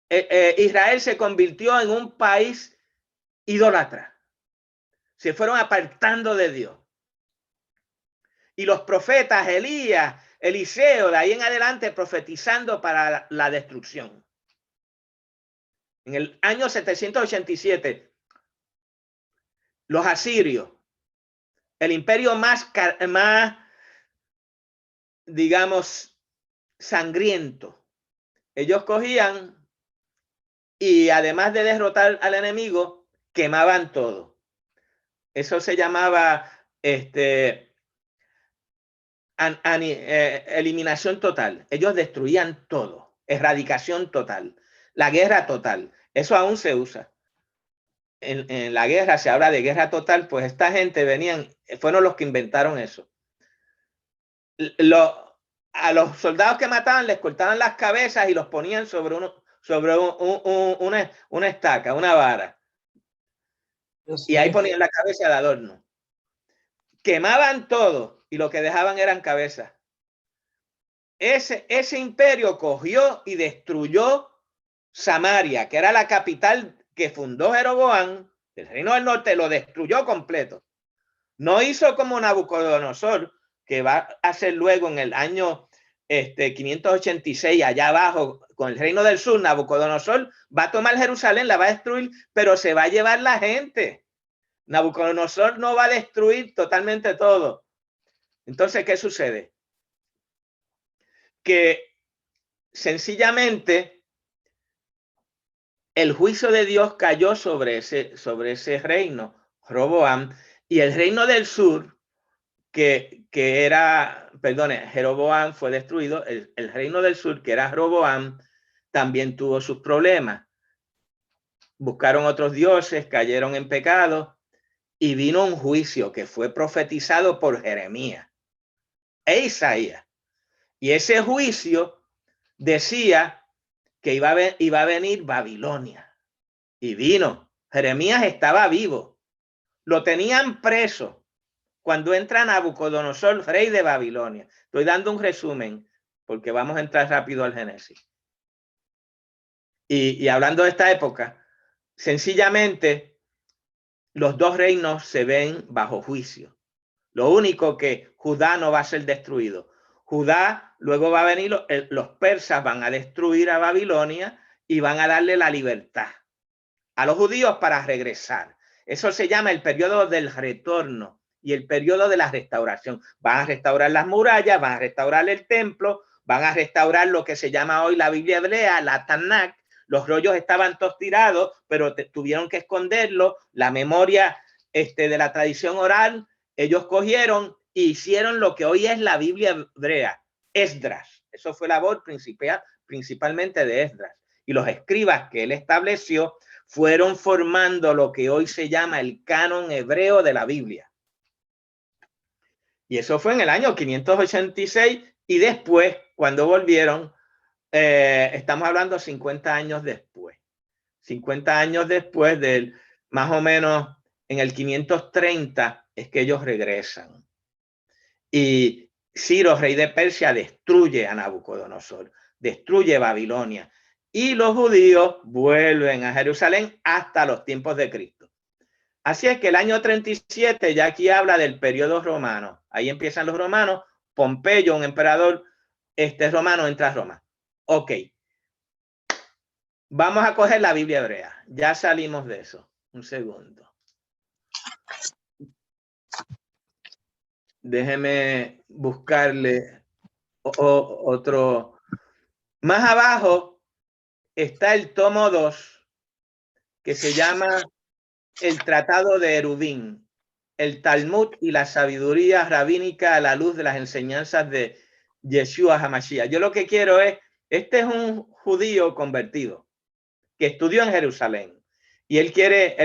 Israel se convirtió en un país idólatra. Se fueron apartando de Dios. Y los profetas, Elías, Eliseo, de ahí en adelante profetizando para la destrucción. En el año 787, los asirios, el imperio más, digamos, sangriento, ellos cogían y además de derrotar al enemigo, quemaban todo. Eso se llamaba eliminación total. Ellos destruían todo, erradicación total, la guerra total. Eso aún se usa. En la guerra se habla de guerra total, pues esta gente fueron los que inventaron eso. A los soldados que mataban les cortaban las cabezas y los ponían sobre una estaca, una vara. Y ahí ponían la cabeza de adorno. Quemaban todo y lo que dejaban eran cabezas. Ese imperio cogió y destruyó Samaria, que era la capital que fundó Jeroboam, el reino del norte, lo destruyó completo. No hizo como Nabucodonosor, que va a hacer luego en el año 586, allá abajo, con el reino del sur. Nabucodonosor va a tomar Jerusalén, la va a destruir, pero se va a llevar la gente. Nabucodonosor no va a destruir totalmente todo. Entonces, ¿qué sucede? Que sencillamente el juicio de Dios cayó sobre ese reino, Roboam, y el reino del sur, que era, perdone, Jeroboam fue destruido, el reino del sur, que era Roboam, también tuvo sus problemas. Buscaron otros dioses, cayeron en pecado, y vino un juicio que fue profetizado por Jeremías e Isaías. Y ese juicio decía que iba a venir Babilonia. Y vino. Jeremías estaba vivo. Lo tenían preso cuando entra Nabucodonosor, rey de Babilonia. Estoy dando un resumen porque vamos a entrar rápido al Génesis. Y hablando de esta época, sencillamente los dos reinos se ven bajo juicio. Lo único que Judá no va a ser destruido. Judá, luego va a venir, los persas van a destruir a Babilonia y van a darle la libertad a los judíos para regresar. Eso se llama el periodo del retorno y el periodo de la restauración. Van a restaurar las murallas, van a restaurar el templo, van a restaurar lo que se llama hoy la Biblia hebrea, la Tanakh. Los rollos estaban todos tirados, pero tuvieron que esconderlo. La memoria de la tradición oral, ellos cogieron e hicieron lo que hoy es la Biblia hebrea, Esdras. Eso fue la labor principalmente de Esdras. Y los escribas que él estableció fueron formando lo que hoy se llama el canon hebreo de la Biblia. Y eso fue en el año 586 y después, cuando volvieron, estamos hablando 50 años después. 50 años después del, más o menos en el 530, es que ellos regresan. Y Ciro, rey de Persia, destruye a Nabucodonosor, destruye Babilonia. Y los judíos vuelven a Jerusalén hasta los tiempos de Cristo. Así es que el año 37 ya aquí habla del periodo romano. Ahí empiezan los romanos. Pompeyo, un emperador romano, entra a Roma. Ok. Vamos a coger la Biblia hebrea. Ya salimos de eso. Un segundo. Déjeme buscarle otro. Más abajo está el tomo 2, que se llama el Tratado de Erubín, el Talmud y la sabiduría rabínica a la luz de las enseñanzas de Yeshua HaMashiach. Yo lo que quiero es, este es un judío convertido que estudió en Jerusalén y él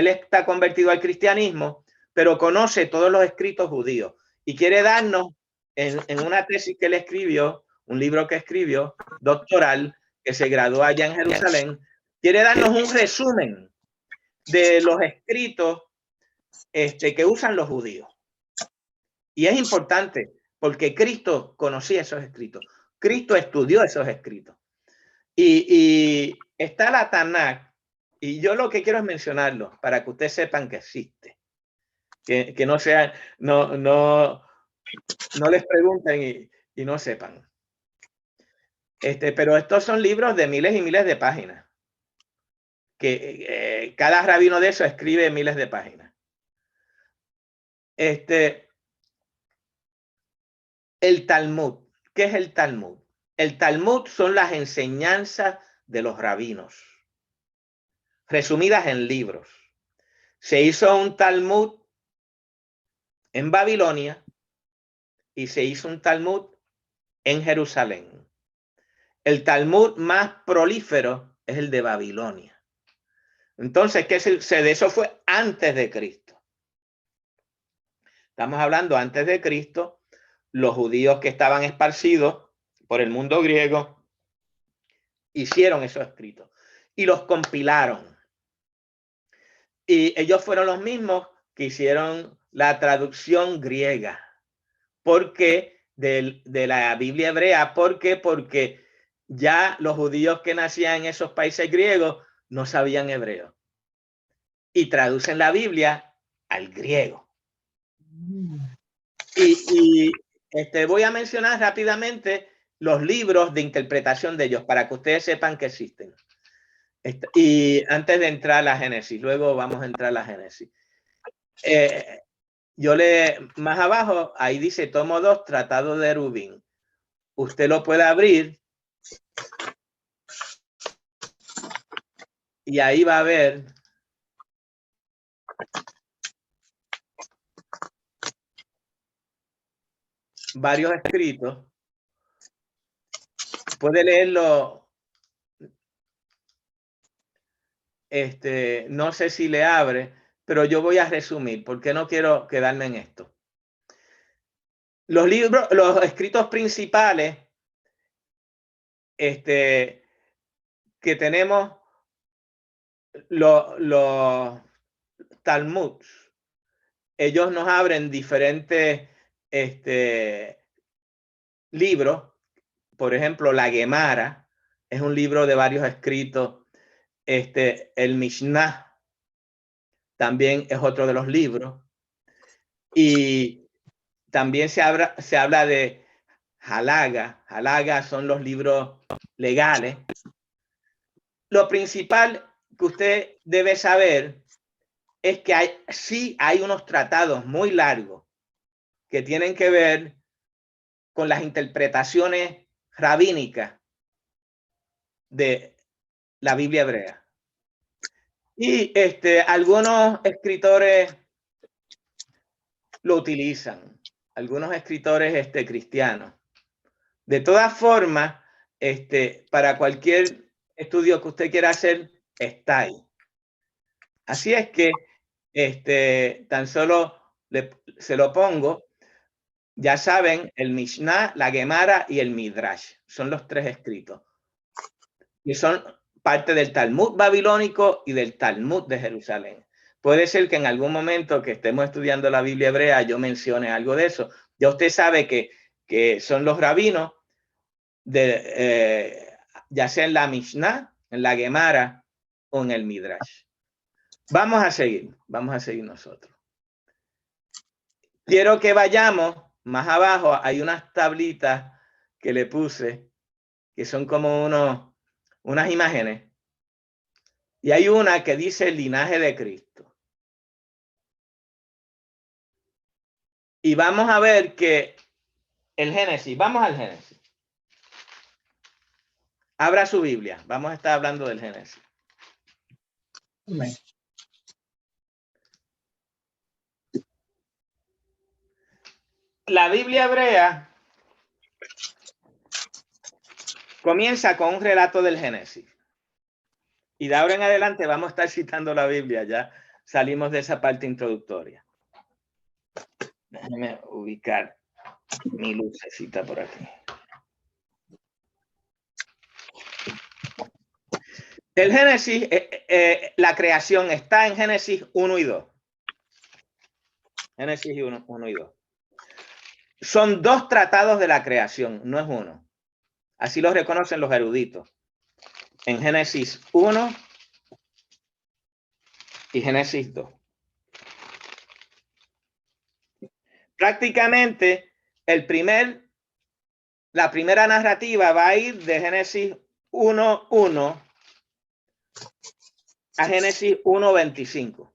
está convertido al cristianismo, pero conoce todos los escritos judíos y quiere darnos en una tesis que él escribió, un libro que escribió, doctoral, que se graduó allá en Jerusalén, quiere darnos un resumen de los escritos que usan los judíos. Y es importante porque Cristo conocía esos escritos. Cristo estudió esos escritos. Y está la Tanakh, y yo lo que quiero es mencionarlo para que ustedes sepan que existe. Que no sean, no les pregunten y no sepan. Pero estos son libros de miles y miles de páginas. Que cada rabino de eso escribe miles de páginas. El Talmud. ¿Qué es el Talmud? El Talmud son las enseñanzas de los rabinos, resumidas en libros. Se hizo un Talmud en Babilonia y se hizo un Talmud en Jerusalén. El Talmud más prolífero es el de Babilonia. Entonces, ¿qué sucede? Eso fue antes de Cristo. Estamos hablando antes de Cristo. Los judíos que estaban esparcidos por el mundo griego hicieron esos escritos y los compilaron. Y ellos fueron los mismos que hicieron la traducción griega. ¿Por qué? De la Biblia hebrea. ¿Por qué? Porque ya los judíos que nacían en esos países griegos no sabían hebreo. Y traducen la Biblia al griego. Y voy a mencionar rápidamente los libros de interpretación de ellos para que ustedes sepan que existen. Y antes de entrar a la Génesis, luego vamos a entrar a la Génesis. Más abajo, ahí dice tomo 2, Tratado de Erubín. Usted lo puede abrir y ahí va a ver varios escritos. Puede leerlo. No sé si le abre, pero yo voy a resumir porque no quiero quedarme en esto. Los libros, los escritos principales que tenemos, los Talmuds, ellos nos abren diferentes libros. Por ejemplo, la Gemara es un libro de varios escritos. El Mishnah también es otro de los libros. Y también se habla de Halaga. Halaga son los libros legales. Lo principal que usted debe saber es que sí hay unos tratados muy largos que tienen que ver con las interpretaciones rabínicas de la Biblia hebrea. Y algunos escritores lo utilizan algunos escritores cristianos. De todas formas, para cualquier estudio que usted quiera hacer, está ahí. Así es que tan solo se lo pongo. Ya saben, el Mishnah, la Gemara y el Midrash son los tres escritos. Y son parte del Talmud babilónico y del Talmud de Jerusalén. Puede ser que en algún momento que estemos estudiando la Biblia hebrea yo mencione algo de eso. Ya usted sabe que son los rabinos, ya sea en la Mishnah, en la Gemara o en el Midrash. Vamos a seguir nosotros. Quiero que vayamos más abajo. Hay unas tablitas que le puse que son como unas imágenes. Y hay una que dice el linaje de Cristo. Y vamos a ver que el Génesis, vamos al Génesis. Abra su Biblia. Vamos a estar hablando del Génesis. Amén. La Biblia hebrea comienza con un relato del Génesis. Y de ahora en adelante vamos a estar citando la Biblia. Ya salimos de esa parte introductoria. Déjenme ubicar mi lucecita por aquí. El Génesis, la creación está en Génesis 1 y 2. Génesis 1 y 2. Son dos tratados de la creación, no es uno. Así lo reconocen los eruditos. En Génesis 1 y Génesis 2. Prácticamente la primera narrativa va a ir de Génesis 1:1 a Génesis 1:25.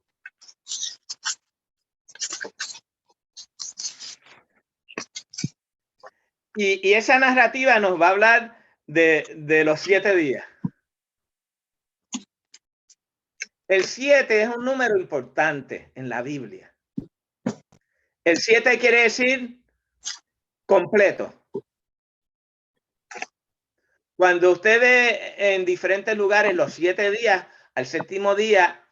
Y esa narrativa nos va a hablar de los 7 días. El 7 es un número importante en la Biblia. El 7 quiere decir completo. Cuando usted ve en diferentes lugares los 7 días, al séptimo día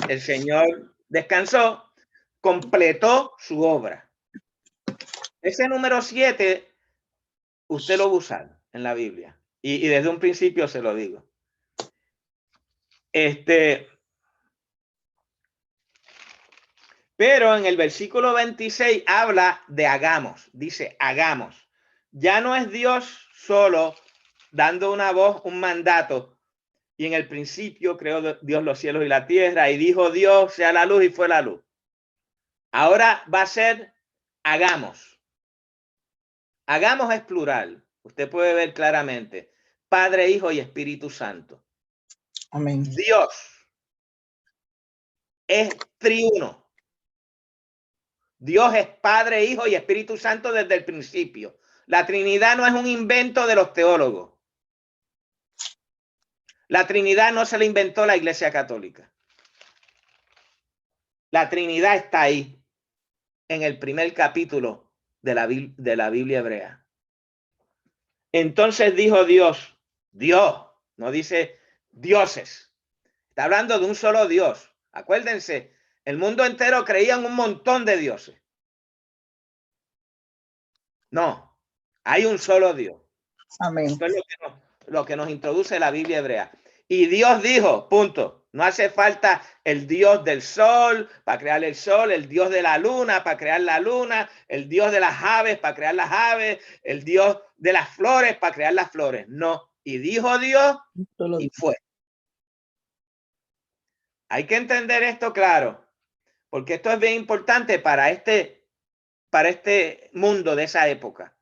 el Señor descansó, completó su obra. Ese número 7 usted lo va a usar en la Biblia. Y desde un principio se lo digo. Pero en el versículo 26 habla de hagamos. Dice hagamos. Ya no es Dios solo dando una voz, un mandato. Y en el principio creó Dios los cielos y la tierra. Y dijo Dios, sea la luz, y fue la luz. Ahora va a ser hagamos. Hagamos es plural. Usted puede ver claramente. Padre, Hijo y Espíritu Santo. Amén. Dios es triuno. Dios es Padre, Hijo y Espíritu Santo desde el principio. La Trinidad no es un invento de los teólogos. La Trinidad no se la inventó la Iglesia Católica. La Trinidad está ahí, en el primer capítulo de la Biblia hebrea. Entonces dijo Dios, no dice dioses. Está hablando de un solo Dios. Acuérdense, el mundo entero creía en un montón de dioses. No, hay un solo Dios. Amén. Esto es lo que nos introduce la Biblia hebrea. Y Dios dijo, punto. No hace falta el Dios del sol para crear el sol, el Dios de la luna para crear la luna, el Dios de las aves para crear las aves, el Dios de las flores para crear las flores. No. Y dijo Dios y fue. Hay que entender esto claro, porque esto es bien importante para este mundo de esa época.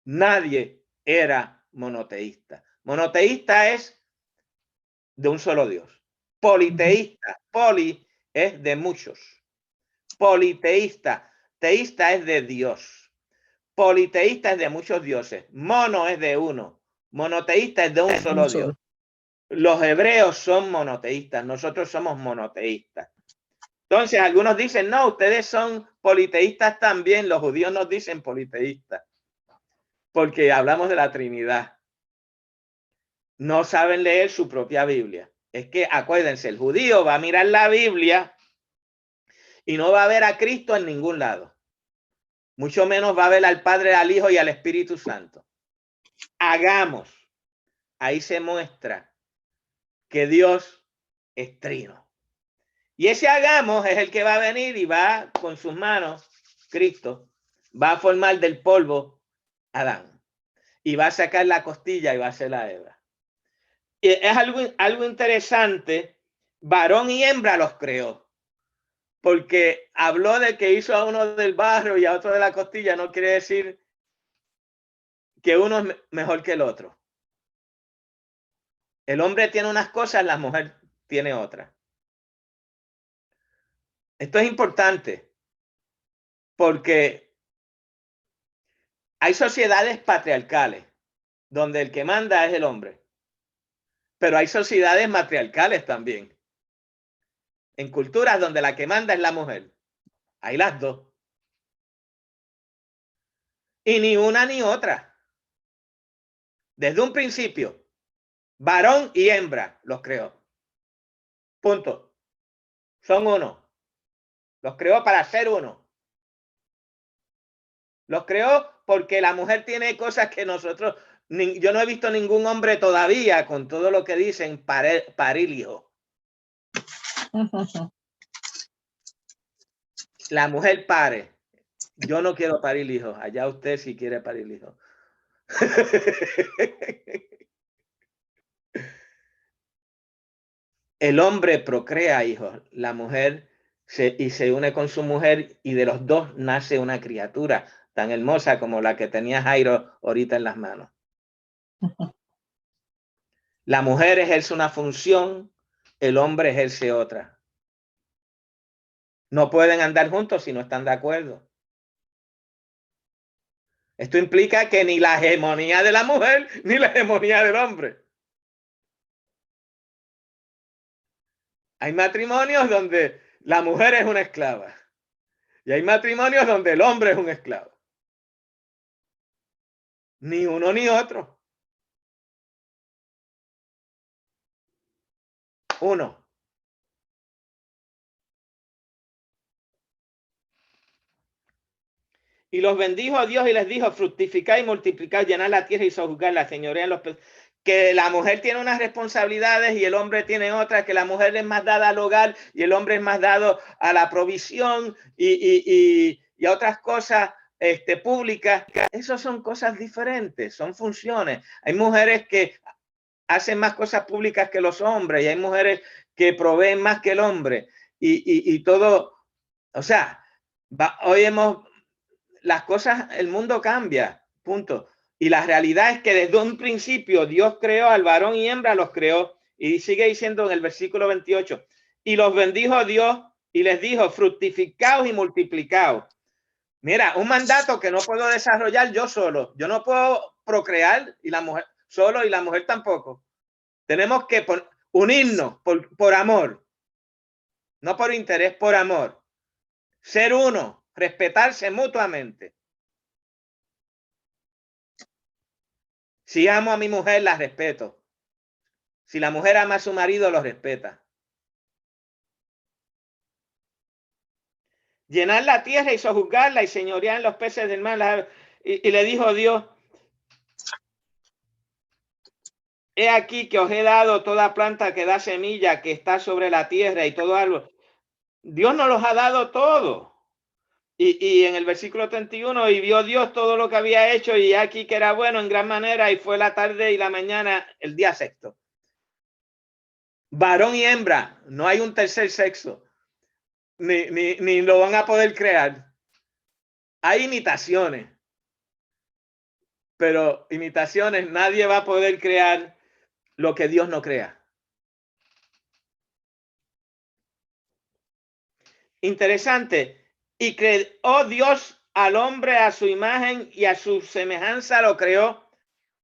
Nadie era monoteísta. Monoteísta es de un solo Dios. Politeísta, poli es de muchos. Politeísta, teísta es de Dios. Politeísta es de muchos dioses. Mono es de uno. Monoteísta es de un solo Dios. Los hebreos son monoteístas, nosotros somos monoteístas. Entonces, algunos dicen, no, ustedes son politeístas también. Los judíos nos dicen politeístas, porque hablamos de la Trinidad. No saben leer su propia Biblia. Es que, acuérdense, el judío va a mirar la Biblia y no va a ver a Cristo en ningún lado. Mucho menos va a ver al Padre, al Hijo y al Espíritu Santo. Hagamos. Ahí se muestra que Dios es trino. Y ese hagamos es el que va a venir y va con sus manos, Cristo, va a formar del polvo a Adán. Y va a sacar la costilla y va a hacer la Eva. Y es algo interesante. Varón y hembra los creó. Porque habló de que hizo a uno del barro y a otro de la costilla. No quiere decir que uno es mejor que el otro. El hombre tiene unas cosas, la mujer tiene otras. Esto es importante porque hay sociedades patriarcales donde el que manda es el hombre, pero hay sociedades matriarcales también. En culturas donde la que manda es la mujer. Hay las dos. Y ni una ni otra. Desde un principio, varón y hembra los creó. Punto. Son uno. Los creó para ser uno. Los creó porque la mujer tiene cosas que nosotros, yo no he visto ningún hombre todavía con todo lo que dicen parir hijo. La mujer pare. Yo no quiero parir hijos. Allá usted si quiere parir hijos. El hombre procrea hijos. La mujer se une con su mujer y de los dos nace una criatura tan hermosa como la que tenía Jairo ahorita en las manos. La mujer ejerce una función, el hombre ejerce otra. No pueden andar juntos si no están de acuerdo. Esto implica que ni la hegemonía de la mujer ni la hegemonía del hombre. Hay matrimonios donde la mujer es una esclava y hay matrimonios donde el hombre es un esclavo. Ni uno ni otro. Uno. Y los bendijo a Dios y les dijo, fructificad y multiplicad, llenad la tierra y sojuzgadla, señoread los peces. Que la mujer tiene unas responsabilidades y el hombre tiene otras, que la mujer es más dada al hogar y el hombre es más dado a la provisión y a otras cosas públicas. Esas son cosas diferentes, son funciones. Hay mujeres que hacen más cosas públicas que los hombres y hay mujeres que proveen más que el hombre y todo, o sea, hoy hemos, las cosas, el mundo cambia, punto. Y la realidad es que desde un principio Dios creó al varón y hembra, los creó. Y sigue diciendo en el versículo 28, y los bendijo Dios y les dijo, fructificaos y multiplicaos. Mira, un mandato que no puedo desarrollar yo solo. Yo no puedo procrear y la mujer solo y la mujer tampoco. Tenemos que unirnos por amor, no por interés, por amor. Ser uno, respetarse mutuamente. Si amo a mi mujer, la respeto. Si la mujer ama a su marido, lo respeta. Llenar la tierra y sojuzgarla y señorear en los peces del mar. Y le dijo Dios, he aquí que os he dado toda planta que da semilla, que está sobre la tierra y todo árbol. Dios nos los ha dado todo. Y en el versículo 31, y vio Dios todo lo que había hecho y aquí que era bueno en gran manera y fue la tarde y la mañana el día sexto. Varón y hembra, no hay un tercer sexo, ni lo van a poder crear. Hay imitaciones, pero imitaciones, nadie va a poder crear lo que Dios no crea. Interesante. Y creó Dios al hombre a su imagen y a su semejanza lo creó,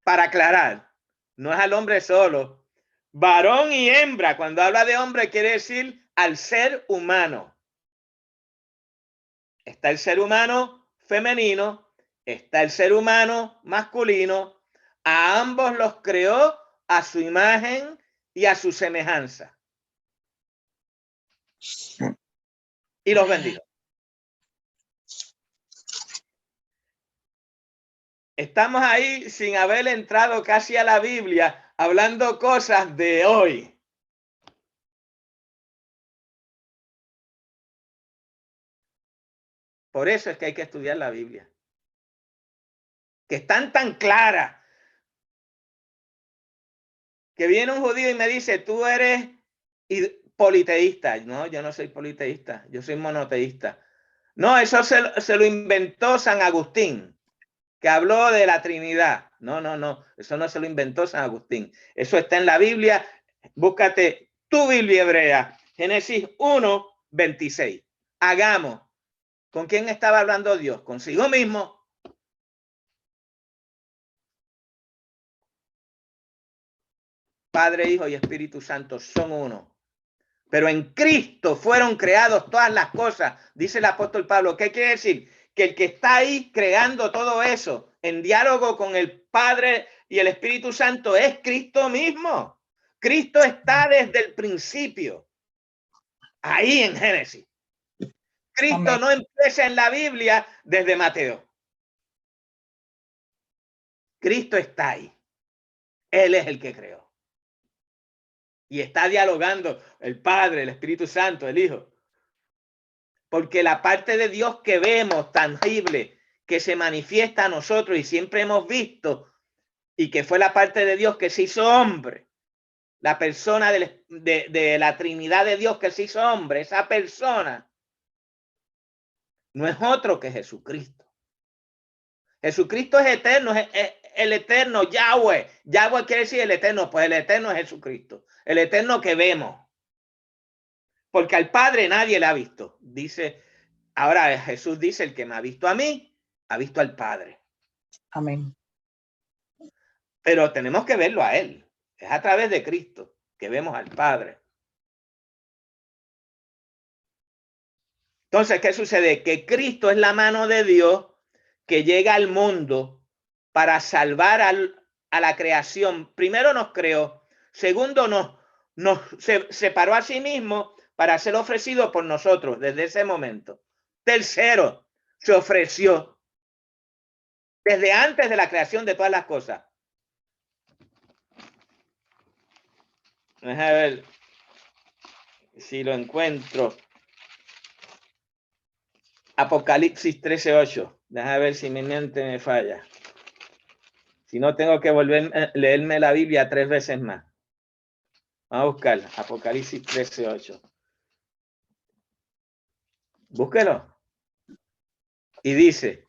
para aclarar. No es al hombre solo. Varón y hembra, cuando habla de hombre quiere decir al ser humano. Está el ser humano femenino, está el ser humano masculino. A ambos los creó a su imagen y a su semejanza. Y los bendijo. Estamos ahí sin haber entrado casi a la Biblia, hablando cosas de hoy. Por eso es que hay que estudiar la Biblia. Que están tan claras. Que viene un judío y me dice, tú eres politeísta. No, yo no soy politeísta, yo soy monoteísta. No, eso se lo inventó San Agustín, que habló de la Trinidad. No, no, no, eso no se lo inventó San Agustín. Eso está en la Biblia. Búscate tu Biblia hebrea, Génesis 1:26. Hagamos. ¿Con quién estaba hablando Dios? Consigo mismo. Padre, Hijo y Espíritu Santo son uno. Pero en Cristo fueron creados todas las cosas, dice el apóstol Pablo. ¿Qué quiere decir? Que el que está ahí creando todo eso en diálogo con el Padre y el Espíritu Santo es Cristo mismo. Cristo está desde el principio, ahí en Génesis. Cristo Amén. no empieza en la Biblia desde Mateo. Cristo está ahí. Él es el que creó. Y está dialogando el Padre, el Espíritu Santo, el Hijo. Porque la parte de Dios que vemos, tangible, que se manifiesta a nosotros y siempre hemos visto, y que fue la parte de Dios que se hizo hombre, la persona de la Trinidad de Dios que se hizo hombre, esa persona no es otro que Jesucristo. Jesucristo es eterno, es el eterno Yahweh. Yahweh quiere decir el eterno, pues el eterno es Jesucristo, el eterno que vemos. Porque al Padre nadie le ha visto. Dice, ahora Jesús dice, el que me ha visto a mí, ha visto al Padre. Amén. Pero tenemos que verlo a Él. Es a través de Cristo que vemos al Padre. Entonces, ¿qué sucede? Que Cristo es la mano de Dios que llega al mundo para salvar a la creación. Primero nos creó. Segundo, nos separó a sí mismo para ser ofrecido por nosotros desde ese momento. Tercero, se ofreció desde antes de la creación de todas las cosas. Déjame ver si lo encuentro. Apocalipsis 13:8. Déjame ver si mi mente me falla. Si no, tengo que volver a leerme la Biblia 3 veces más. Vamos a buscar Apocalipsis 13:8. Búsquelo. Y dice,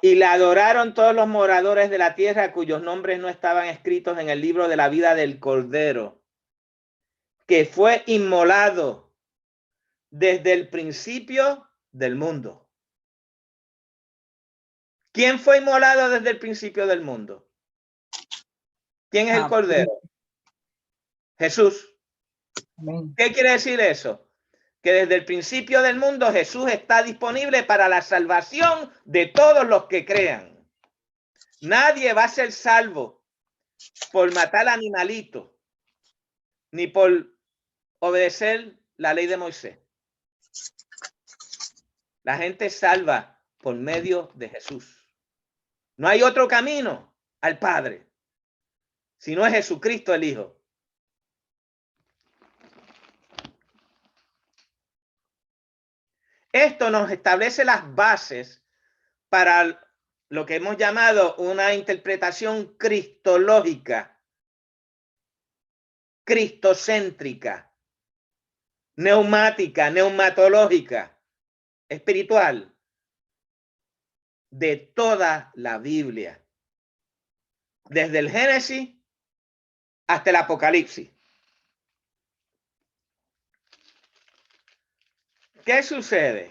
y la adoraron todos los moradores de la tierra cuyos nombres no estaban escritos en el libro de la vida del Cordero, que fue inmolado desde el principio del mundo. ¿Quién fue inmolado desde el principio del mundo? ¿Quién es el Cordero? Jesús. Amén. ¿Qué quiere decir eso? Que desde el principio del mundo Jesús está disponible para la salvación de todos los que crean. Nadie va a ser salvo por matar animalitos, ni por obedecer la ley de Moisés. La gente es salva por medio de Jesús. No hay otro camino al Padre, si no es Jesucristo el Hijo. Esto nos establece las bases para lo que hemos llamado una interpretación cristológica, cristocéntrica, neumática, neumatológica, espiritual, de toda la Biblia, desde el Génesis hasta el Apocalipsis. ¿Qué sucede?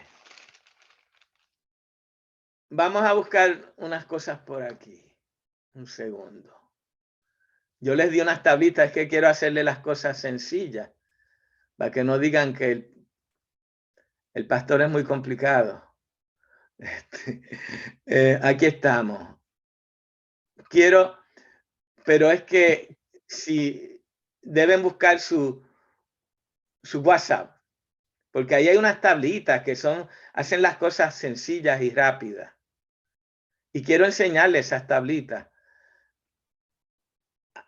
Vamos a buscar unas cosas por aquí. Un segundo. Yo les di unas tablitas, es que quiero hacerle las cosas sencillas, para que no digan que el pastor es muy complicado. Aquí estamos. Pero es que si deben buscar su WhatsApp, porque ahí hay unas tablitas que hacen las cosas sencillas y rápidas. Y quiero enseñarles esas tablitas.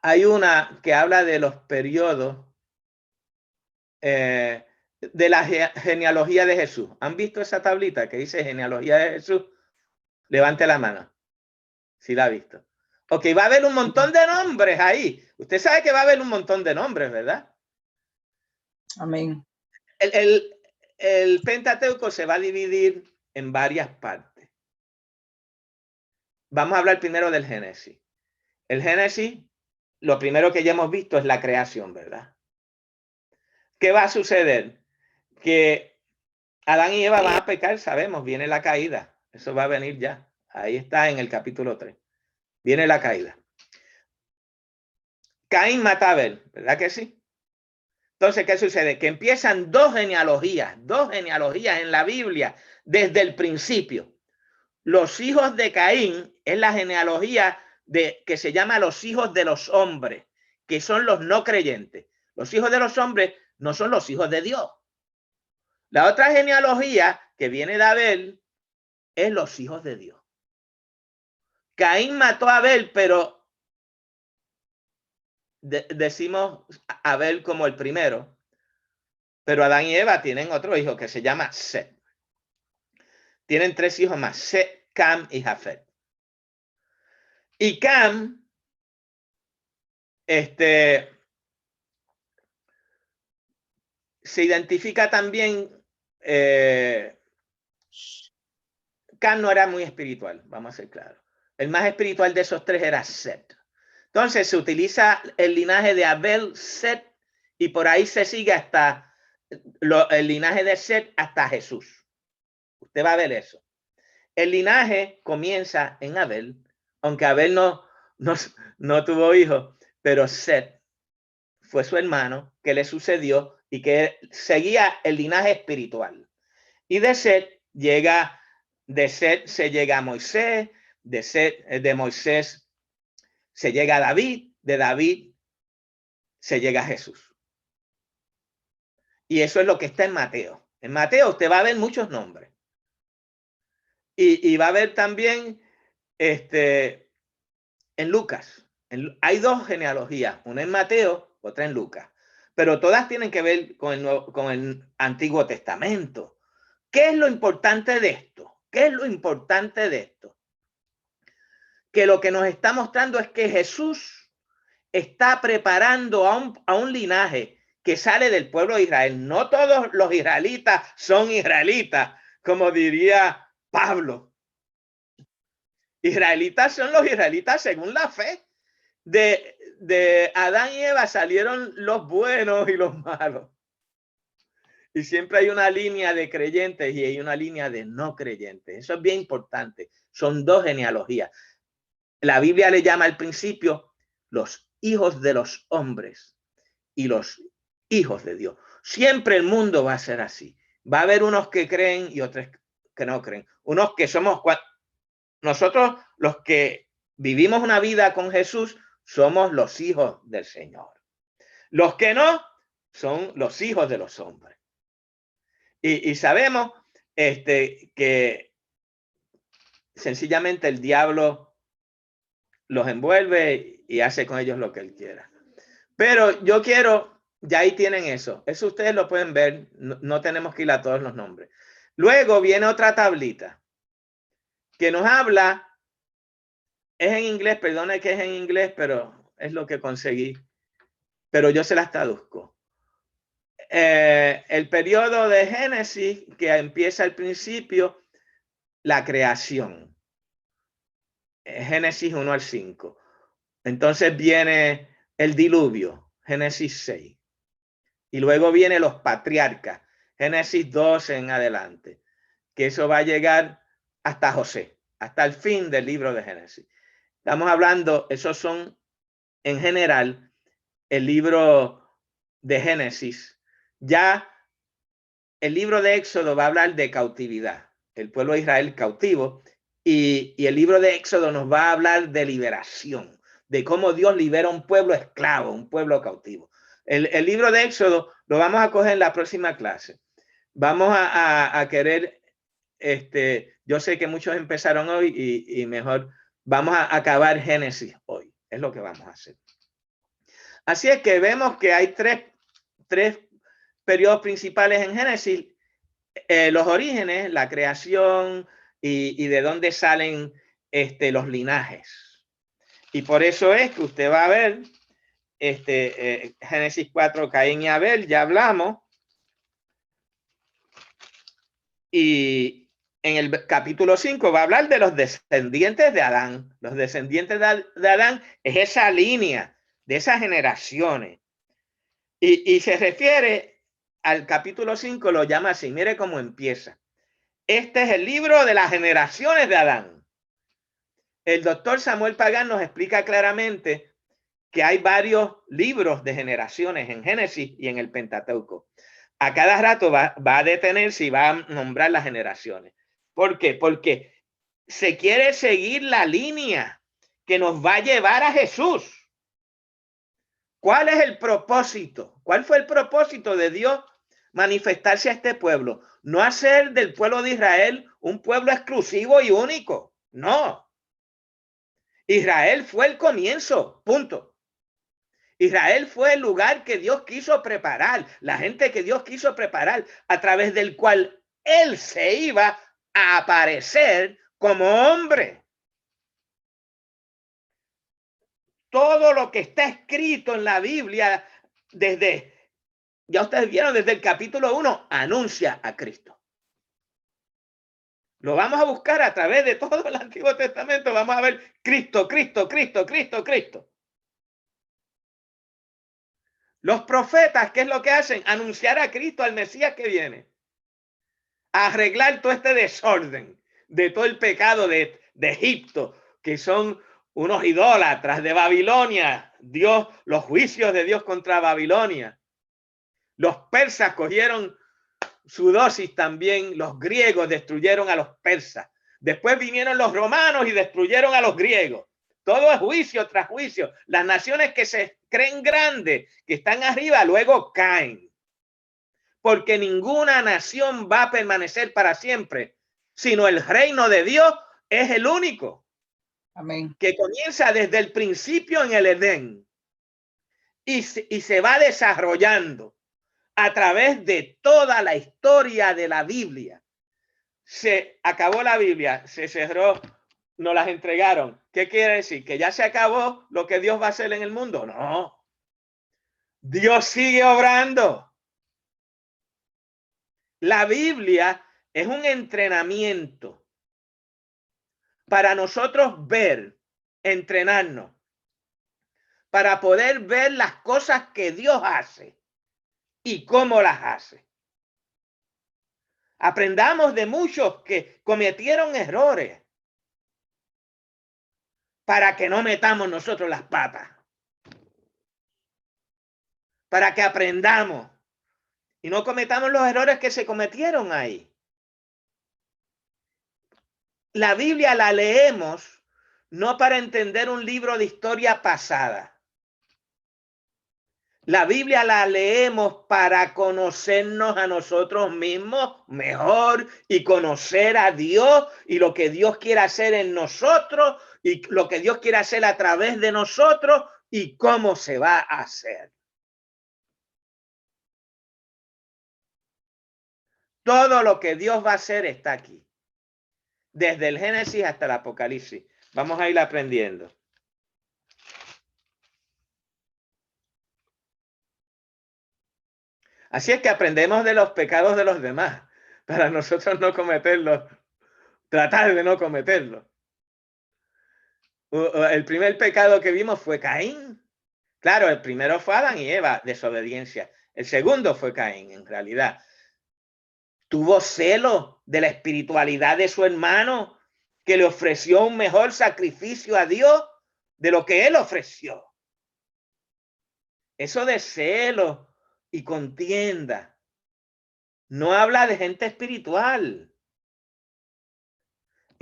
Hay una que habla de los periodos de la genealogía de Jesús. ¿Han visto esa tablita que dice genealogía de Jesús? Levante la mano si la ha visto. Ok, va a haber un montón de nombres ahí. Usted sabe que va a haber un montón de nombres, ¿verdad? Amén. El Pentateuco se va a dividir en varias partes. Vamos a hablar primero del Génesis. El Génesis, lo primero que ya hemos visto es la creación, ¿verdad? ¿Qué va a suceder? Que Adán y Eva van a pecar, sabemos, viene la caída. Eso va a venir ya. Ahí está en el capítulo 3. Viene la caída. Caín mata a Abel, ¿verdad que sí? Entonces, ¿qué sucede? Que empiezan dos genealogías en la Biblia desde el principio. Los hijos de Caín es la genealogía que se llama los hijos de los hombres, que son los no creyentes. Los hijos de los hombres no son los hijos de Dios. La otra genealogía que viene de Abel es los hijos de Dios. Caín mató a Abel, pero decimos Abel como el primero, pero Adán y Eva tienen otro hijo que se llama Set. Tienen tres hijos más, Set, Cam y Jafet. Y Cam, se identifica también, Cam no era muy espiritual, vamos a ser claros. El más espiritual de esos tres era Set. Entonces se utiliza el linaje de Abel, Set, y por ahí se sigue hasta el linaje de Set hasta Jesús. Usted va a ver eso. El linaje comienza en Abel, aunque Abel no tuvo hijos, pero Set fue su hermano que le sucedió y que seguía el linaje espiritual. Y de Set se llega a Moisés, de Moisés se llega a David, de David se llega a Jesús. Y eso es lo que está en Mateo. En Mateo usted va a ver muchos nombres. Y va a ver también en Lucas. Hay dos genealogías, una en Mateo, otra en Lucas. Pero todas tienen que ver con el Antiguo Testamento. ¿Qué es lo importante de esto? ¿Qué es lo importante de esto? Que lo que nos está mostrando es que Jesús está preparando a un linaje que sale del pueblo de Israel. No todos los israelitas son israelitas, como diría Pablo. Israelitas son los israelitas según la fe. De Adán y Eva salieron los buenos y los malos. Y siempre hay una línea de creyentes y hay una línea de no creyentes. Eso es bien importante. Son dos genealogías. La Biblia le llama al principio los hijos de los hombres y los hijos de Dios. Siempre el mundo va a ser así. Va a haber unos que creen y otros que no creen. Unos que somos, nosotros los que vivimos una vida con Jesús, somos los hijos del Señor. Los que no, son los hijos de los hombres. Y sabemos que sencillamente el diablo los envuelve y hace con ellos lo que él quiera. Pero yo quiero, ya ahí tienen eso. Eso ustedes lo pueden ver. No tenemos que ir a todos los nombres. Luego viene otra tablita que nos habla, es en inglés, perdone que es en inglés, pero es lo que conseguí. Pero yo se las traduzco. El periodo de Génesis, que empieza al principio, la creación. Génesis 1 al 5. Entonces viene el diluvio, Génesis 6. Y luego vienen los patriarcas, Génesis 12 en adelante. Que eso va a llegar hasta José, hasta el fin del libro de Génesis. Estamos hablando, esos son en general el libro de Génesis. Ya el libro de Éxodo va a hablar de cautividad. el pueblo de Israel cautivo, y el libro de Éxodo nos va a hablar de liberación, de cómo Dios libera un pueblo esclavo, un pueblo cautivo. El libro de Éxodo lo vamos a coger en la próxima clase. Vamos a querer, yo sé que muchos empezaron hoy y mejor vamos a acabar Génesis hoy. Es lo que vamos a hacer. Así es que vemos que hay tres periodos principales en Génesis. Los orígenes, la creación y de dónde salen los linajes. Y por eso es que usted va a ver Génesis 4, Caín y Abel, ya hablamos. Y en el capítulo 5 va a hablar de los descendientes de Adán. Los descendientes de Adán es esa línea de esas generaciones. Y se refiere al capítulo 5, lo llama así. Mire cómo empieza. Este es el libro de las generaciones de Adán. El doctor Samuel Pagán nos explica claramente que hay varios libros de generaciones en Génesis y en el Pentateuco. A cada rato va a detenerse y va a nombrar las generaciones. ¿Por qué? Porque se quiere seguir la línea que nos va a llevar a Jesús. ¿Cuál es el propósito? ¿Cuál fue el propósito de Dios manifestarse a este pueblo? No hacer del pueblo de Israel un pueblo exclusivo y único. No. Israel fue el comienzo, punto. Israel fue el lugar que Dios quiso preparar, la gente que Dios quiso preparar, a través del cual Él se iba a aparecer como hombre. Todo lo que está escrito en la Biblia, ya ustedes vieron, desde el capítulo 1, anuncia a Cristo. Lo vamos a buscar a través de todo el Antiguo Testamento. Vamos a ver Cristo, Cristo, Cristo, Cristo, Cristo. Los profetas, ¿qué es lo que hacen? Anunciar a Cristo, al Mesías que viene. A arreglar todo este desorden de todo el pecado de Egipto, que son unos idólatras, de Babilonia. Dios, los juicios de Dios contra Babilonia. Los persas cogieron su dosis también. Los griegos destruyeron a los persas. Después vinieron los romanos y destruyeron a los griegos. Todo es juicio tras juicio. Las naciones que se creen grandes, que están arriba, luego caen. Porque ninguna nación va a permanecer para siempre, sino el reino de Dios es el único. Amén. Que comienza desde el principio en el Edén y se va desarrollando a través de toda la historia de la Biblia. Se acabó la Biblia, se cerró, nos las entregaron. ¿Qué quiere decir? ¿Que ya se acabó lo que Dios va a hacer en el mundo? No. Dios sigue obrando. La Biblia es un entrenamiento para nosotros ver, entrenarnos, para poder ver las cosas que Dios hace y cómo las hace. Aprendamos de muchos que cometieron errores para que no metamos nosotros las patas. Para que aprendamos y no cometamos los errores que se cometieron ahí. La Biblia la leemos no para entender un libro de historia pasada. La Biblia la leemos para conocernos a nosotros mismos mejor y conocer a Dios y lo que Dios quiere hacer en nosotros y lo que Dios quiere hacer a través de nosotros y cómo se va a hacer. Todo lo que Dios va a hacer está aquí. Desde el Génesis hasta el Apocalipsis. Vamos a ir aprendiendo. Así es que aprendemos de los pecados de los demás para nosotros no cometerlos, tratar de no cometerlos. El primer pecado que vimos fue Caín. Claro, el primero fue Adán y Eva, desobediencia. El segundo fue Caín, en realidad. Tuvo celo de la espiritualidad de su hermano, que le ofreció un mejor sacrificio a Dios de lo que él ofreció. Eso de celo y contienda no habla de gente espiritual.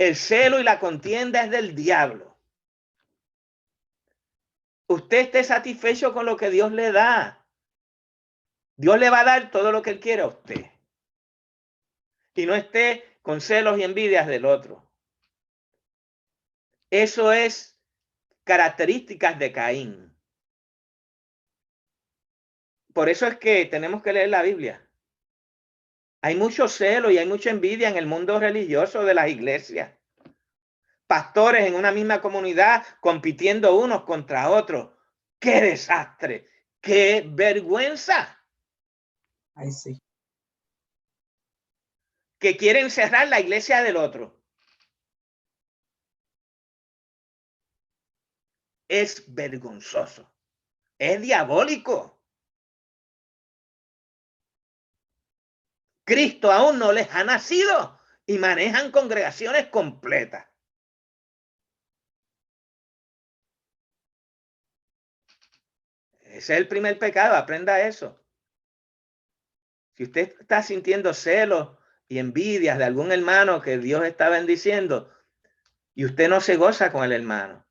El celo y la contienda es del diablo. Usted esté satisfecho con lo que Dios le da. Dios le va a dar todo lo que Él quiere a usted. Y no esté con celos y envidias del otro. Eso es características de Caín. Por eso es que tenemos que leer la Biblia. Hay mucho celo y hay mucha envidia en el mundo religioso de las iglesias. Pastores en una misma comunidad compitiendo unos contra otros. ¡Qué desastre! ¡Qué vergüenza! Ay, sí. Que quieren cerrar la iglesia del otro. Es vergonzoso. Es diabólico. Cristo aún no les ha nacido y manejan congregaciones completas. Ese es el primer pecado, aprenda eso. Si usted está sintiendo celos y envidias de algún hermano que Dios está bendiciendo y usted no se goza con el hermano,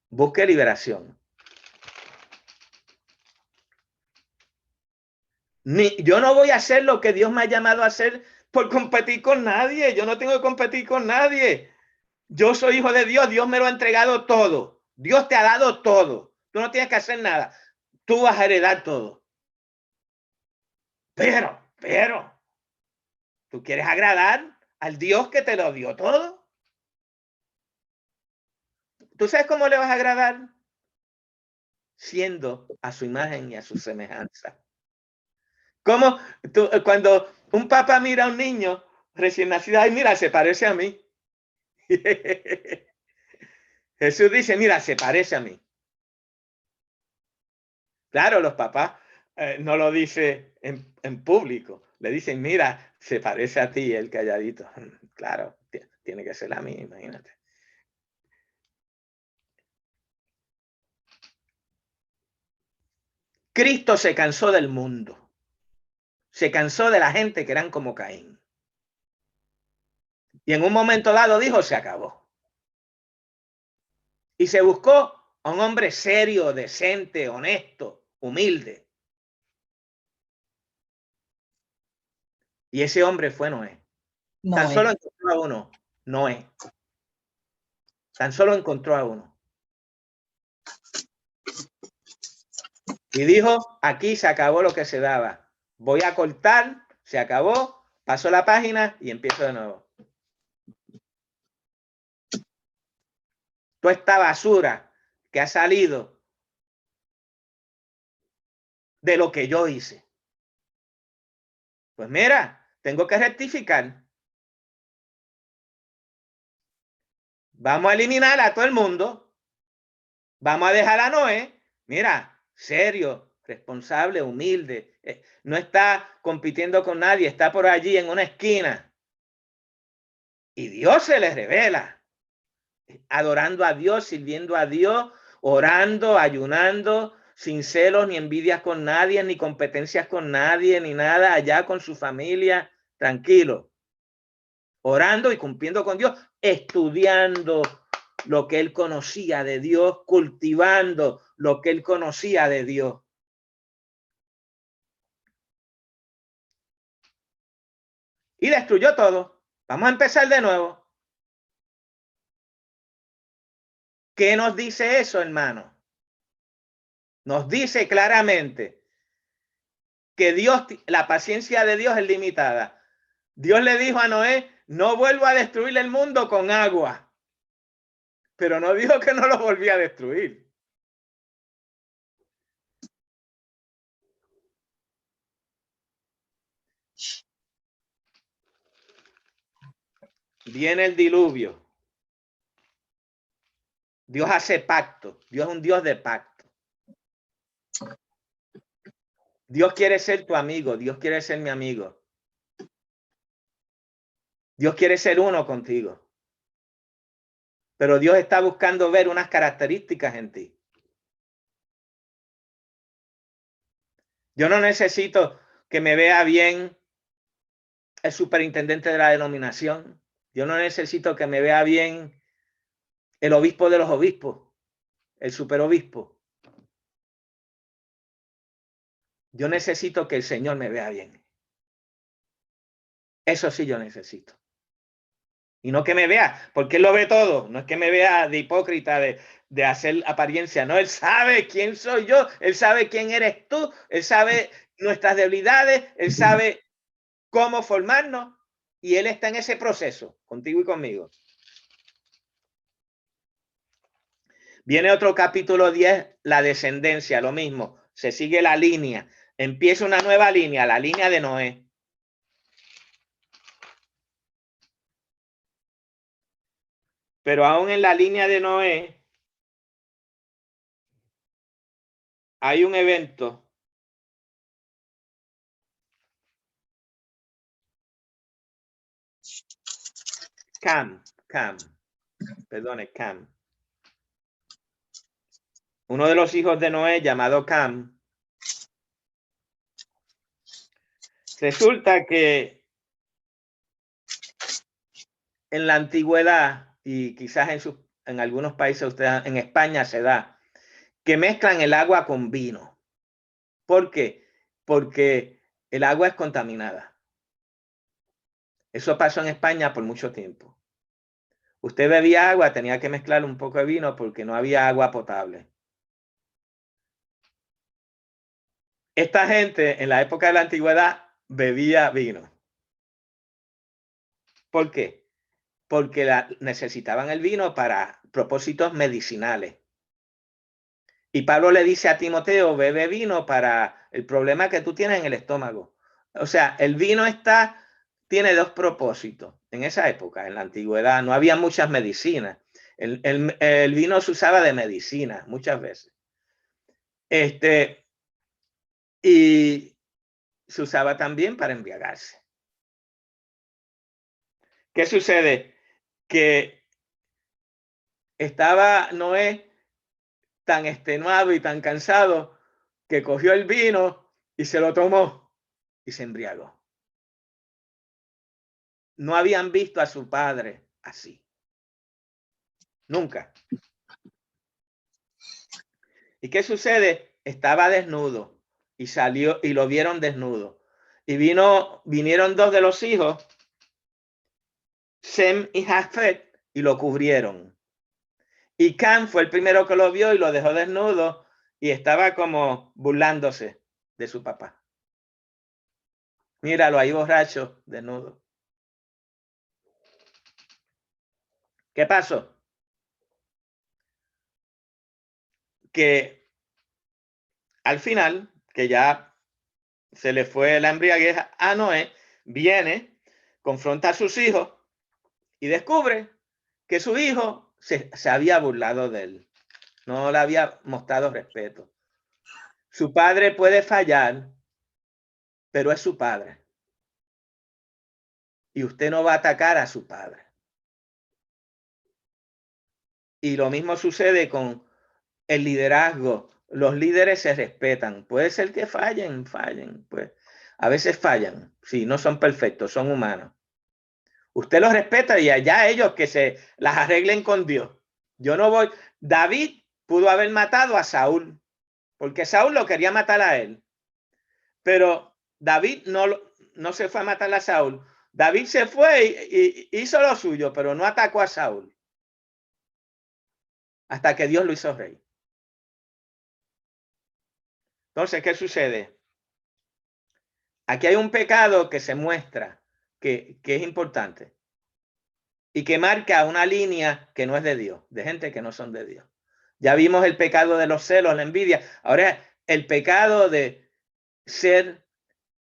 busque liberación. Yo no voy a hacer lo que Dios me ha llamado a hacer por competir con nadie. Yo no tengo que competir con nadie. Yo soy hijo de Dios. Dios me lo ha entregado todo. Dios te ha dado todo. Tú no tienes que hacer nada. Tú vas a heredar todo. Pero, ¿tú quieres agradar al Dios que te lo dio todo? ¿Tú sabes cómo le vas a agradar? Siendo a su imagen y a su semejanza. Como cuando un papá mira a un niño recién nacido, ay, mira, se parece a mí. Jesús dice, mira, se parece a mí. Claro, los papás no lo dicen en público. Le dicen, mira, se parece a ti el calladito. Claro, tiene que ser a mí, imagínate. Cristo se cansó del mundo. Se cansó de la gente que eran como Caín. Y en un momento dado dijo, se acabó. Y se buscó a un hombre serio, decente, honesto, humilde. Y ese hombre fue Noé. Tan solo encontró a uno, Noé. Tan solo encontró a uno. Y dijo, aquí se acabó lo que se daba. Voy a cortar, se acabó, paso la página y empiezo de nuevo. Toda esta basura que ha salido de lo que yo hice. Pues mira, tengo que rectificar. Vamos a eliminar a todo el mundo. Vamos a dejar a Noé. Mira, serio, responsable, humilde. No está compitiendo con nadie, está por allí en una esquina. Y Dios se le revela. Adorando a Dios, sirviendo a Dios, orando, ayunando, sin celos ni envidias con nadie, ni competencias con nadie, ni nada, allá con su familia, tranquilo. Orando y cumpliendo con Dios, estudiando lo que él conocía de Dios, cultivando lo que él conocía de Dios. Y destruyó todo. Vamos a empezar de nuevo. ¿Qué nos dice eso, hermano? Nos dice claramente que Dios, la paciencia de Dios es limitada. Dios le dijo a Noé, no vuelvo a destruir el mundo con agua. Pero no dijo que no lo volvía a destruir. Viene el diluvio. Dios hace pacto. Dios es un Dios de pacto. Dios quiere ser tu amigo. Dios quiere ser mi amigo. Dios quiere ser uno contigo. Pero Dios está buscando ver unas características en ti. Yo no necesito que me vea bien el superintendente de la denominación. Yo no necesito que me vea bien el obispo de los obispos, el superobispo. Yo necesito que el Señor me vea bien. Eso sí yo necesito. Y no que me vea, porque Él lo ve todo. No es que me vea de hipócrita, de hacer apariencia. No, Él sabe quién soy yo. Él sabe quién eres tú. Él sabe nuestras debilidades. Él sabe cómo formarnos. Y Él está en ese proceso, contigo y conmigo. Viene otro capítulo 10, la descendencia, lo mismo. Se sigue la línea. Empieza una nueva línea, la línea de Noé. Pero aún en la línea de Noé hay un evento Cam. Uno de los hijos de Noé, llamado Cam, resulta que en la antigüedad, y quizás en algunos países, en España se da, que mezclan el agua con vino. ¿Por qué? Porque el agua es contaminada. Eso pasó en España por mucho tiempo. Usted bebía agua, tenía que mezclar un poco de vino porque no había agua potable. Esta gente en la época de la antigüedad bebía vino. ¿Por qué? Porque necesitaban el vino para propósitos medicinales. Y Pablo le dice a Timoteo, bebe vino para el problema que tú tienes en el estómago. O sea, el vino tiene dos propósitos. En esa época, en la antigüedad, no había muchas medicinas. El vino se usaba de medicina muchas veces. Y se usaba también para embriagarse. ¿Qué sucede? Que estaba Noé tan extenuado y tan cansado que cogió el vino y se lo tomó y se embriagó. No habían visto a su padre así. Nunca. ¿Y qué sucede? Estaba desnudo y salió y lo vieron desnudo. Y vinieron dos de los hijos, Sem y Jafet, y lo cubrieron. Y Cam fue el primero que lo vio y lo dejó desnudo y estaba como burlándose de su papá. Míralo ahí borracho, desnudo. ¿Qué pasó? Que al final, que ya se le fue la embriaguez a Noé, viene, confronta a sus hijos y descubre que su hijo se había burlado de él. No le había mostrado respeto. Su padre puede fallar, pero es su padre. Y usted no va a atacar a su padre. Y lo mismo sucede con el liderazgo. Los líderes se respetan. Puede ser que fallen, pues. A veces fallan. Sí, no son perfectos, son humanos. Usted los respeta y allá ellos que se las arreglen con Dios. Yo no voy. David pudo haber matado a Saúl, porque Saúl lo quería matar a él. Pero David no se fue a matar a Saúl. David se fue y hizo lo suyo, pero no atacó a Saúl. Hasta que Dios lo hizo rey. Entonces, ¿qué sucede? Aquí hay un pecado que se muestra que es importante y que marca una línea que no es de Dios, de gente que no son de Dios. Ya vimos el pecado de los celos, la envidia. Ahora, el pecado de ser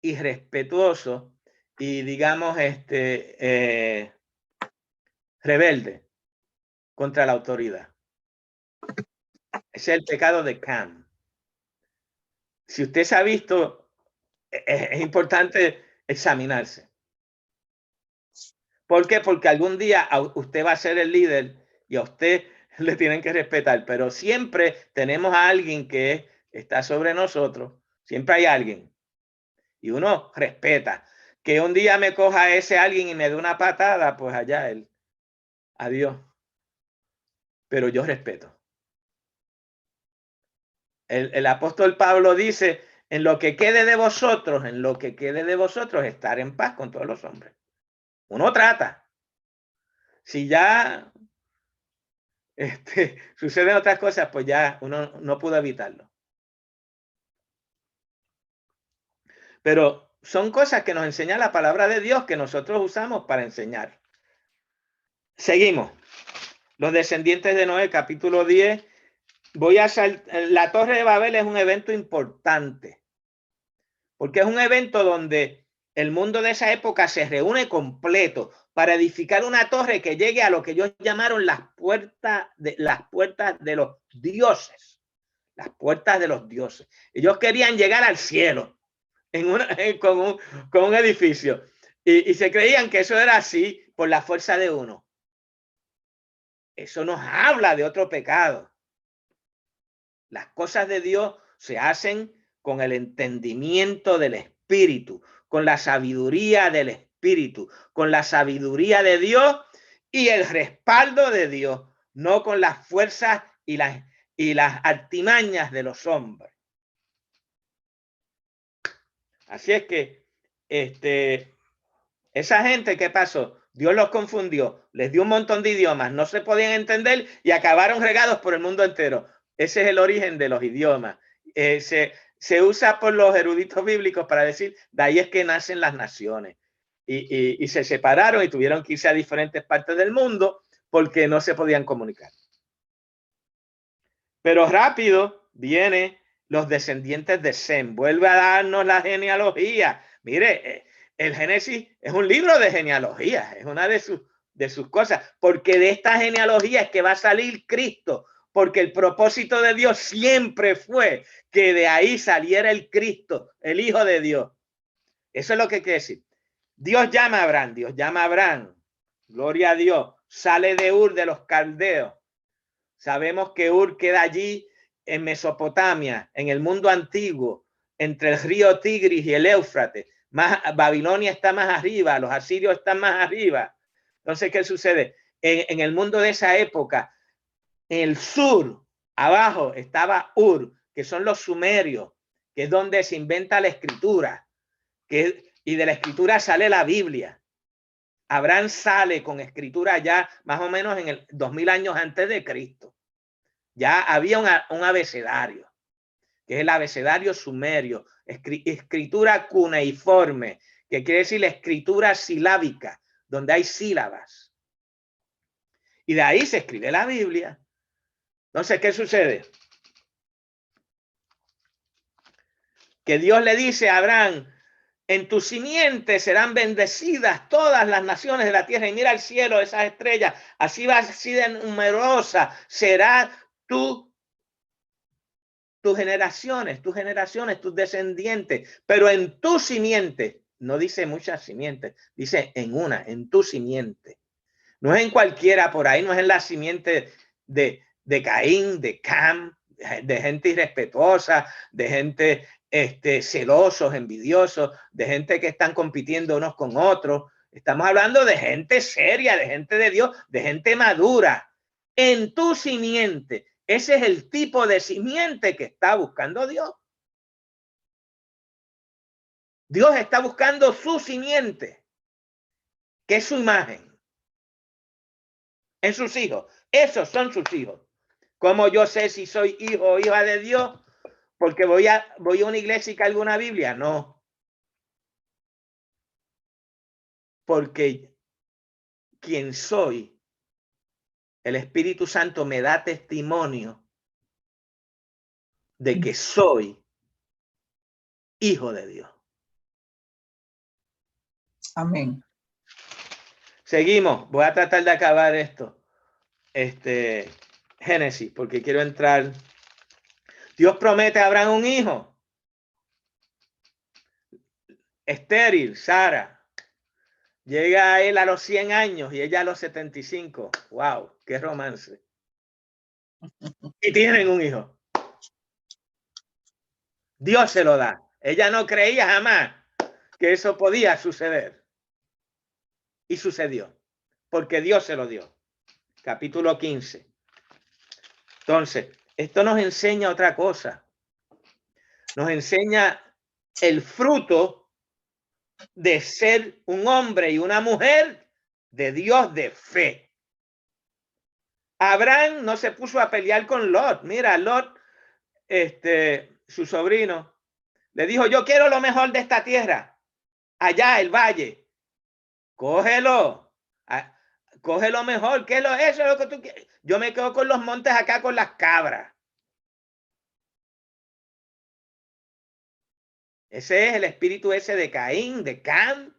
irrespetuoso y, digamos, rebelde contra la autoridad. Ese es el pecado de Cam. Si usted se ha visto, es importante examinarse. ¿Por qué? Porque algún día usted va a ser el líder y a usted le tienen que respetar, pero siempre tenemos a alguien que está sobre nosotros, siempre hay alguien y uno respeta. Que un día me coja ese alguien y me dé una patada, pues allá él. Adiós. Pero yo respeto. El apóstol Pablo dice, en lo que quede de vosotros, estar en paz con todos los hombres. Uno trata. Si ya suceden otras cosas, pues ya uno no pudo evitarlo. Pero son cosas que nos enseña la palabra de Dios que nosotros usamos para enseñar. Seguimos. Los descendientes de Noé, capítulo 10. La Torre de Babel es un evento importante, porque es un evento donde el mundo de esa época se reúne completo para edificar una torre que llegue a lo que ellos llamaron las puertas de los dioses. Las puertas de los dioses. Ellos querían llegar al cielo con un edificio. Y se creían que eso era así por la fuerza de uno. Eso nos habla de otro pecado. Las cosas de Dios se hacen con el entendimiento del Espíritu, con la sabiduría del Espíritu, con la sabiduría de Dios y el respaldo de Dios, no con las fuerzas y las artimañas de los hombres. Así es que esa gente, ¿qué pasó? Dios los confundió, les dio un montón de idiomas, no se podían entender y acabaron regados por el mundo entero. Ese es el origen de los idiomas. Se usa por los eruditos bíblicos para decir, de ahí es que nacen las naciones. Y se separaron y tuvieron que irse a diferentes partes del mundo porque no se podían comunicar. Pero rápido viene los descendientes de Sem. Vuelve a darnos la genealogía. Mire, el Génesis es un libro de genealogía, es una de sus cosas, porque de esta genealogía es que va a salir Cristo, porque el propósito de Dios siempre fue que de ahí saliera el Cristo, el Hijo de Dios. Eso es lo que quiere decir. Dios llama a Abraham, gloria a Dios, sale de Ur de los caldeos. Sabemos que Ur queda allí en Mesopotamia, en el mundo antiguo, entre el río Tigris y el Éufrates. Babilonia está más arriba, los asirios están más arriba. Entonces, ¿qué sucede? En el mundo de esa época, en el sur, abajo, estaba Ur, que son los sumerios, que es donde se inventa la escritura, y de la escritura sale la Biblia. Abraham sale con escritura ya más o menos en el 2000 años antes de Cristo. Ya había un abecedario, que es el abecedario sumerio, escritura cuneiforme, que quiere decir la escritura silábica, donde hay sílabas. Y de ahí se escribe la Biblia. Entonces, ¿qué sucede? Que Dios le dice a Abraham, en tu simiente serán bendecidas todas las naciones de la tierra. Y mira el cielo, esas estrellas, así va así de numerosa será tus generaciones, tus descendientes, pero en tu simiente, no dice muchas simientes, dice en tu simiente. No es en cualquiera por ahí, no es en la simiente de Caín, de Cam, de gente irrespetuosa, de gente celosos, envidiosos, de gente que están compitiendo unos con otros. Estamos hablando de gente seria, de gente de Dios, de gente madura. En tu simiente. Ese es el tipo de simiente que está buscando Dios. Dios está buscando su simiente, que es su imagen, en sus hijos. Esos son sus hijos. ¿Cómo yo sé si soy hijo o hija de Dios? Porque voy a una iglesia y cargo una Biblia. No. Porque quien soy, el Espíritu Santo me da testimonio de que soy hijo de Dios. Amén. Seguimos. Voy a tratar de acabar esto. Génesis, porque quiero entrar. Dios promete a Abraham un hijo. Estéril, Sara. Llega a él a los 100 años y ella a los 75. ¡Wow! ¡Qué romance! Y tienen un hijo. Dios se lo da. Ella no creía jamás que eso podía suceder. Y sucedió, porque Dios se lo dio. Capítulo 15. Entonces, esto nos enseña otra cosa. Nos enseña el fruto de ser un hombre y una mujer de Dios de fe. Abraham no se puso a pelear con Lot. Mira, Lot, su sobrino, le dijo, yo quiero lo mejor de esta tierra, allá el valle. Cógelo, coge lo mejor. ¿Qué es eso es lo que tú quieres? Yo me quedo con los montes acá con las cabras. Ese es el espíritu ese de Caín, de Cam,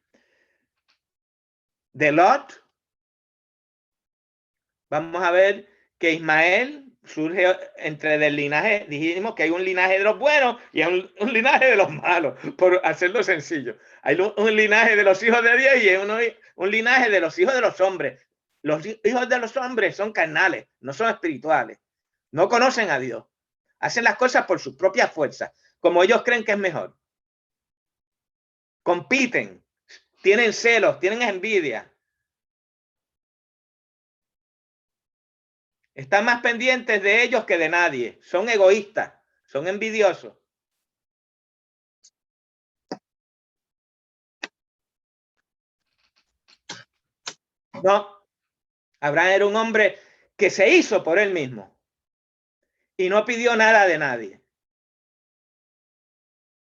de Lot. Vamos a ver que Ismael surge entre del linaje, dijimos que hay un linaje de los buenos y hay un linaje de los malos, por hacerlo sencillo. Hay un linaje de los hijos de Dios y hay un linaje de los hijos de los hombres. Los hijos de los hombres son carnales, no son espirituales. No conocen a Dios. Hacen las cosas por sus propias fuerzas, como ellos creen que es mejor. Compiten, tienen celos, tienen envidia. Están más pendientes de ellos que de nadie. Son egoístas, son envidiosos. No, Abraham era un hombre que se hizo por él mismo y no pidió nada de nadie,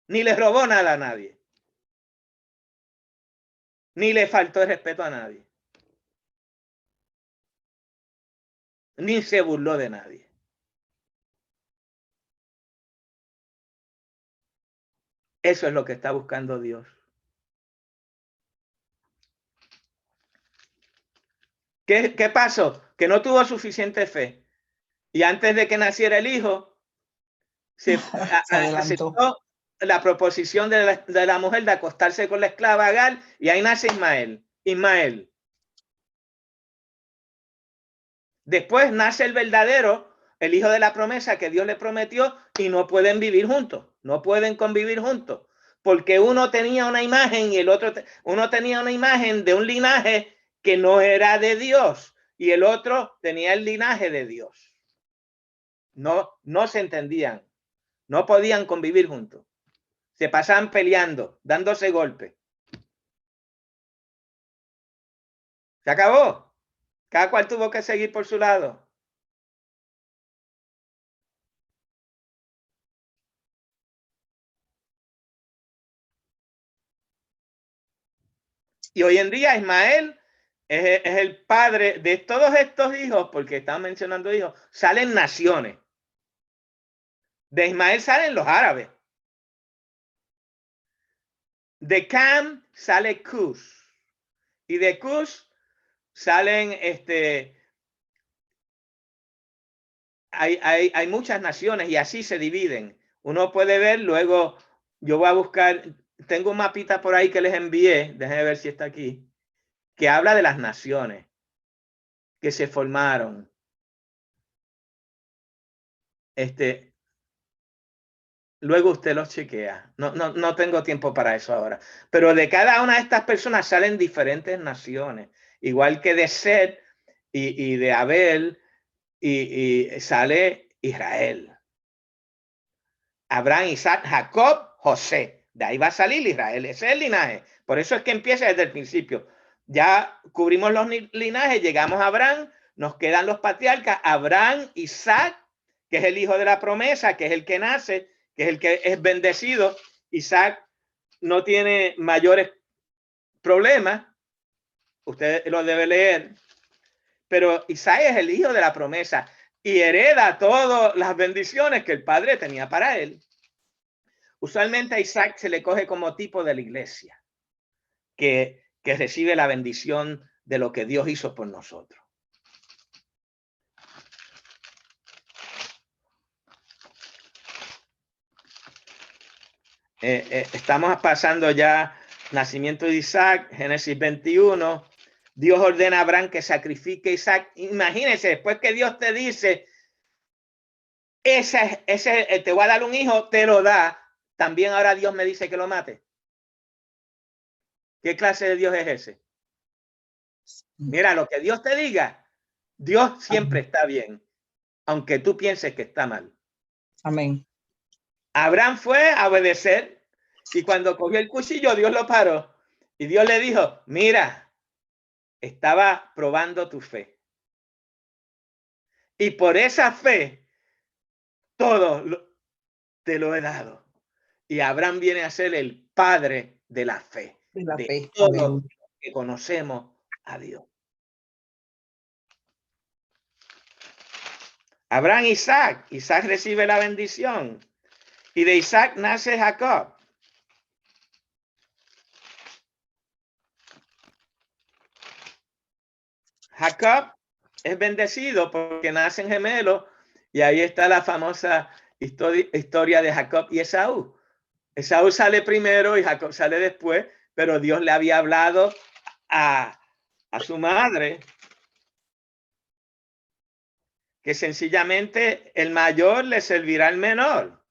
ni le robó nada a nadie, ni le faltó el respeto a nadie, ni se burló de nadie. Eso es lo que está buscando Dios. ¿Qué pasó? Que no tuvo suficiente fe. Y antes de que naciera el hijo, se aceptó la proposición de la mujer de acostarse con la esclava Agar, y ahí nace Ismael. Después nace el verdadero, el hijo de la promesa que Dios le prometió, y no pueden vivir juntos, no pueden convivir juntos, porque uno tenía una imagen y el otro, uno tenía una imagen de un linaje que no era de Dios y el otro tenía el linaje de Dios. No se entendían, no podían convivir juntos, se pasaban peleando, dándose golpes. Se acabó, cada cual tuvo que seguir por su lado. Y hoy en día Ismael es el padre de todos estos hijos, porque están mencionando hijos, salen naciones. De Ismael salen los árabes. De Cam sale Cush. Y de Cush salen hay muchas naciones y así se dividen. Uno puede ver, luego yo voy a buscar, tengo un mapita por ahí que les envié, déjenme ver si está aquí, que habla de las naciones que se formaron. Luego usted los chequea. No tengo tiempo para eso ahora. Pero de cada una de estas personas salen diferentes naciones. Igual que de Seth y de Abel y sale Israel. Abraham, Isaac, Jacob, José. De ahí va a salir Israel. Ese es el linaje. Por eso es que empieza desde el principio. Ya cubrimos los linajes, llegamos a Abraham, nos quedan los patriarcas, Abraham, Isaac, que es el hijo de la promesa, que es el que nace, que es el que es bendecido. Isaac no tiene mayores problemas, usted lo debe leer, pero Isaac es el hijo de la promesa y hereda todas las bendiciones que el padre tenía para él. Usualmente a Isaac se le coge como tipo de la iglesia, que recibe la bendición de lo que Dios hizo por nosotros. Estamos pasando ya nacimiento de Isaac, Génesis 21. Dios ordena a Abraham que sacrifique a Isaac. Imagínense, después que Dios te dice, ese te voy a dar un hijo, te lo da. También ahora Dios me dice que lo mate. ¿Qué clase de Dios es ese? Mira, lo que Dios te diga, Dios siempre está bien, aunque tú pienses que está mal. Amén. Abraham fue a obedecer y cuando cogió el cuchillo, Dios lo paró y Dios le dijo, mira, estaba probando tu fe. Y por esa fe, todo te lo he dado. Y Abraham viene a ser el padre de la fe, De la de fe. todos Aleluya. que conocemos a Dios. Abraham, Isaac. Isaac recibe la bendición. Y de Isaac nace Jacob. Jacob es bendecido porque nacen gemelos y ahí está la famosa historia de Jacob y Esaú. Esaú sale primero y Jacob sale después, pero Dios le había hablado a su madre que sencillamente el mayor le servirá al menor.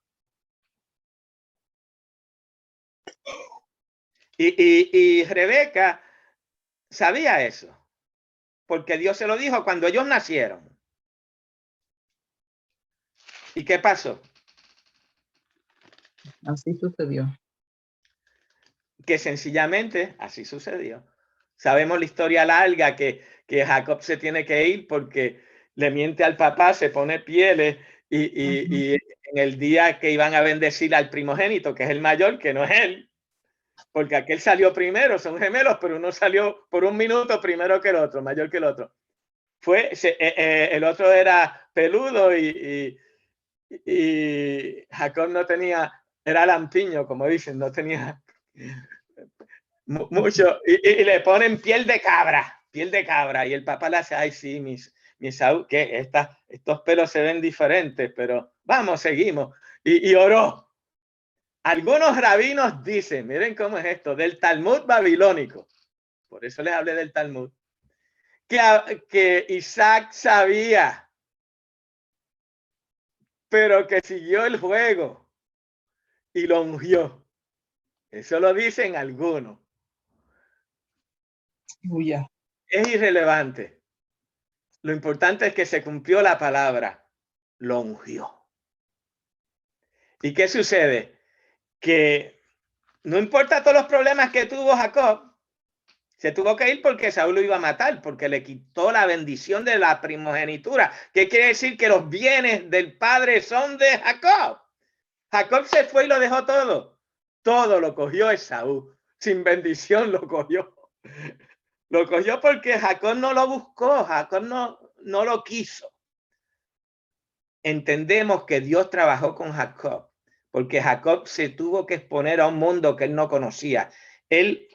Y Rebeca sabía eso, porque Dios se lo dijo cuando ellos nacieron. ¿Y qué pasó? Así sucedió. Que sencillamente así sucedió. Sabemos la historia larga que Jacob se tiene que ir porque le miente al papá, se pone pieles y en el día que iban a bendecir al primogénito, que es el mayor, que no es él, porque aquel salió primero, son gemelos, pero uno salió por un minuto primero que el otro, mayor que el otro. El otro era peludo y Jacob no tenía, era lampiño, como dicen, no tenía mucho, y le ponen piel de cabra, y el papá le hace, ay sí, mi Esaú, que estos pelos se ven diferentes, pero vamos, seguimos, y oró. Algunos rabinos dicen, miren cómo es esto, del Talmud babilónico, por eso les hablé del Talmud, que Isaac sabía, pero que siguió el juego y lo ungió. Eso lo dicen algunos. Aleluya. Es irrelevante. Lo importante es que se cumplió la palabra, lo ungió. ¿Y qué sucede? Que no importa todos los problemas que tuvo Jacob, se tuvo que ir porque Saúl lo iba a matar, porque le quitó la bendición de la primogenitura. ¿Qué quiere decir? Que los bienes del padre son de Jacob. Jacob se fue y lo dejó todo. Todo lo cogió Esaú. Sin bendición lo cogió. Lo cogió porque Jacob no lo buscó, Jacob no lo quiso. Entendemos que Dios trabajó con Jacob, porque Jacob se tuvo que exponer a un mundo que él no conocía. Él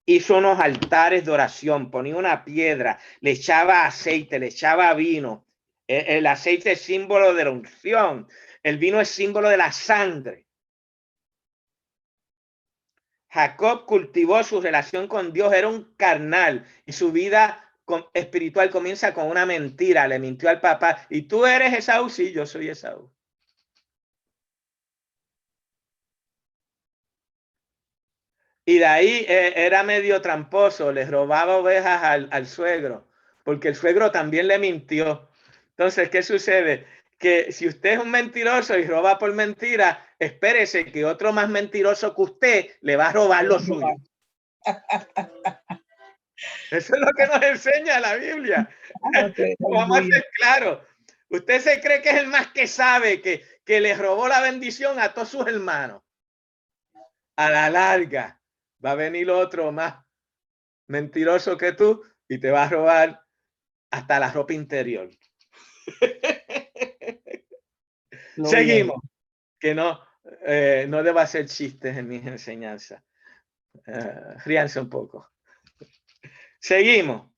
hizo unos altares de oración, ponía una piedra, le echaba aceite, le echaba vino. El aceite es símbolo de la unción, el vino es símbolo de la sangre. Jacob cultivó su relación con Dios, era un carnal y su vida espiritual comienza con una mentira. Le mintió al papá. ¿Y tú eres Esaú? Sí, yo soy Esaú. Y de ahí era medio tramposo, les robaba ovejas al suegro, porque el suegro también le mintió. Entonces, ¿qué sucede? Que si usted es un mentiroso y roba por mentira, espérese que otro más mentiroso que usted le va a robar lo suyo. Eso es lo que nos enseña la Biblia. Vamos a ser claros. Usted se cree que es el más que sabe, que le robó la bendición a todos sus hermanos. A la larga va a venir otro más mentiroso que tú y te va a robar hasta la ropa interior. Seguimos, que no debo hacer chistes en mis enseñanzas. Ríanse un poco. Seguimos.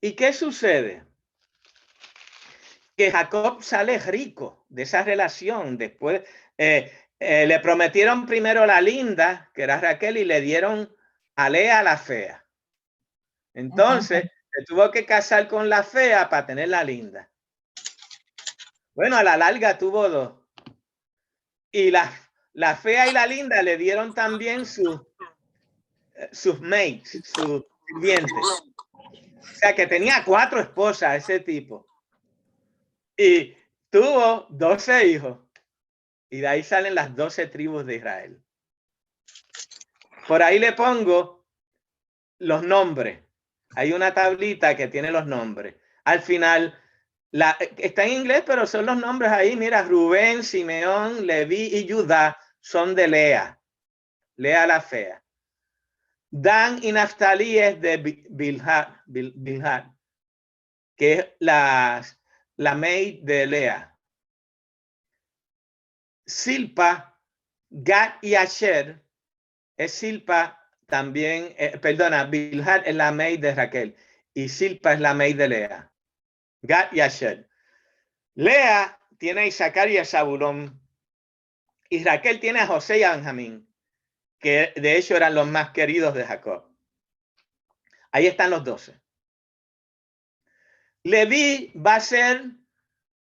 ¿Y qué sucede? Que Jacob sale rico de esa relación. Después le prometieron primero la linda, que era Raquel, y le dieron a Lea la fea. Entonces, se tuvo que casar con la fea para tener la linda. Bueno, a la larga tuvo dos. Y la fea y la linda le dieron también sus mates, sus sirvientes. O sea que tenía 4 esposas ese tipo. Y tuvo 12 hijos. Y de ahí salen las 12 tribus de Israel. Por ahí le pongo los nombres. Hay una tablita que tiene los nombres. Al final, está en inglés, pero son los nombres ahí. Mira, Rubén, Simeón, Leví y Judá son de Lea. Lea la fea. Dan y Naftalí es de Bilhad, que es la maid de Lea. Silpa, Gad y Asher es Silpa también, perdona, Bilhad es la maid de Raquel y Silpa es la maid de Lea. Gad y Asher. Lea tiene a Isaacar y a Zabulón y Raquel tiene a José y a Benjamín, que de hecho eran los más queridos de Jacob. Ahí están los 12. Leví va a ser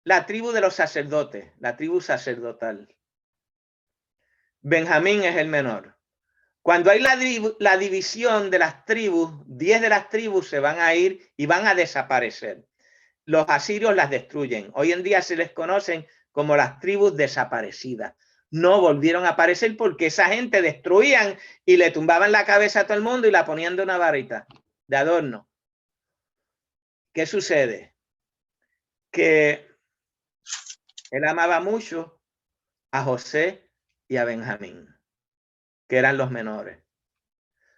la tribu de los sacerdotes, la tribu sacerdotal. Benjamín es el menor. Cuando hay la división de las tribus, 10 de las tribus se van a ir y van a desaparecer. Los asirios las destruyen. Hoy en día se les conocen como las tribus desaparecidas. No volvieron a aparecer porque esa gente destruían y le tumbaban la cabeza a todo el mundo y la ponían de una varita, de adorno. ¿Qué sucede? Que él amaba mucho a José y a Benjamín, que eran los menores.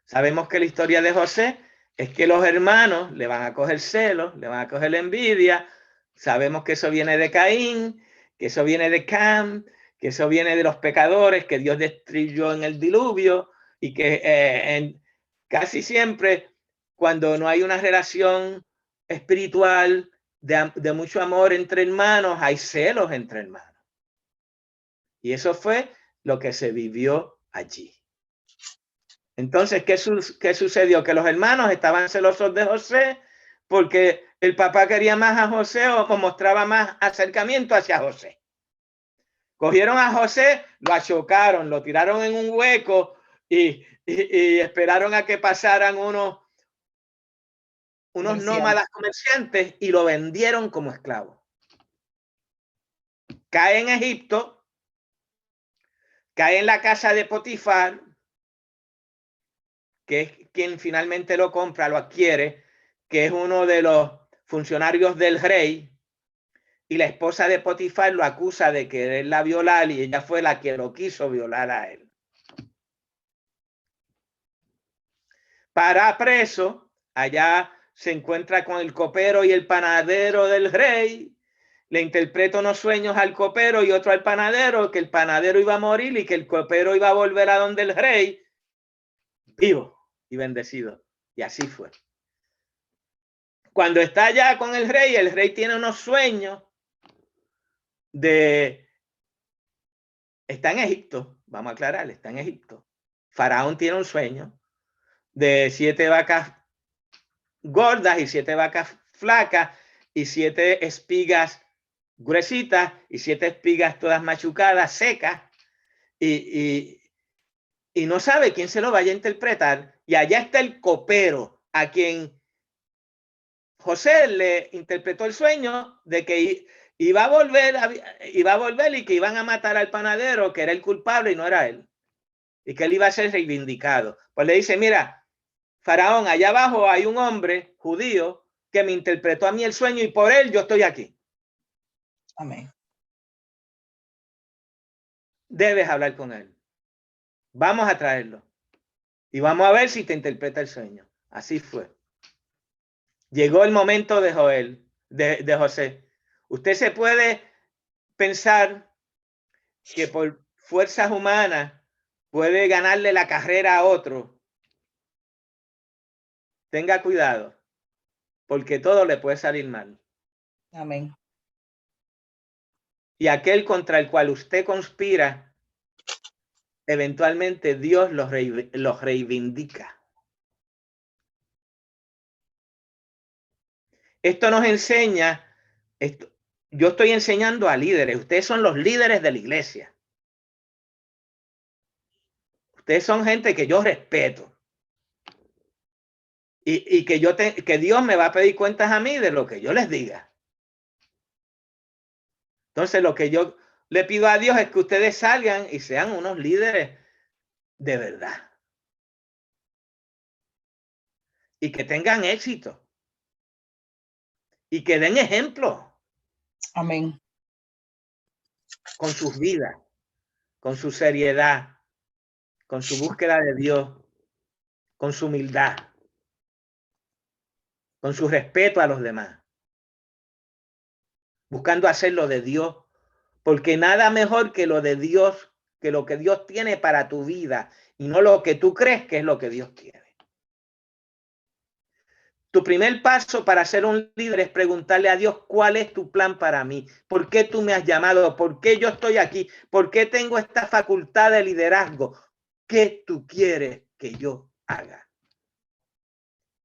Sabemos que la historia de José es que los hermanos le van a coger celos, le van a coger envidia. Sabemos que eso viene de Caín, que eso viene de Cam, que eso viene de los pecadores que Dios destruyó en el diluvio y que casi siempre cuando no hay una relación espiritual de mucho amor entre hermanos, hay celos entre hermanos. Y eso fue lo que se vivió allí. Entonces, ¿qué sucedió? Que los hermanos estaban celosos de José porque el papá quería más a José o mostraba más acercamiento hacia José. Cogieron a José, lo achocaron, lo tiraron en un hueco y esperaron a que pasaran unos nómadas comerciantes y lo vendieron como esclavo. Cae en Egipto, cae en la casa de Potifar, que es quien finalmente lo compra, lo adquiere, que es uno de los funcionarios del rey, y la esposa de Potifar lo acusa de quererla violar y ella fue la que lo quiso violar a él. Para preso, allá se encuentra con el copero y el panadero del rey, le interpreta unos sueños al copero y otro al panadero, que el panadero iba a morir y que el copero iba a volver a donde el rey, vivo y bendecido. Y así fue. Cuando está allá con el rey tiene unos sueños está en Egipto, vamos a aclarar, está en Egipto. Faraón tiene un sueño de 7 vacas gordas y 7 vacas flacas y 7 espigas gruesitas y 7 espigas todas machucadas, secas, y no sabe quién se lo vaya a interpretar. Y allá está el copero, a quien José le interpretó el sueño de que iba a volver y que iban a matar al panadero, que era el culpable y no era él, y que él iba a ser reivindicado. Pues le dice, mira, Faraón, allá abajo hay un hombre judío que me interpretó a mí el sueño y por él yo estoy aquí. Amén. Debes hablar con él. Vamos a traerlo y vamos a ver si te interpreta el sueño. Así fue. Llegó el momento de José. Usted se puede pensar que por fuerzas humanas puede ganarle la carrera a otro. Tenga cuidado, porque todo le puede salir mal. Amén. Y aquel contra el cual usted conspira, eventualmente Dios los reivindica. Esto nos enseña, yo estoy enseñando a líderes, ustedes son los líderes de la iglesia. Ustedes son gente que yo respeto. Y que Dios me va a pedir cuentas a mí de lo que yo les diga. Entonces, lo que yo le pido a Dios es que ustedes salgan y sean unos líderes de verdad. Y que tengan éxito. Y que den ejemplo. Amén. Con sus vidas, con su seriedad, con su búsqueda de Dios, con su humildad, con su respeto a los demás, buscando hacer lo de Dios, porque nada mejor que lo de Dios, que lo que Dios tiene para tu vida y no lo que tú crees que es lo que Dios quiere. Tu primer paso para ser un líder es preguntarle a Dios cuál es tu plan para mí, por qué tú me has llamado, por qué yo estoy aquí, por qué tengo esta facultad de liderazgo, qué tú quieres que yo haga.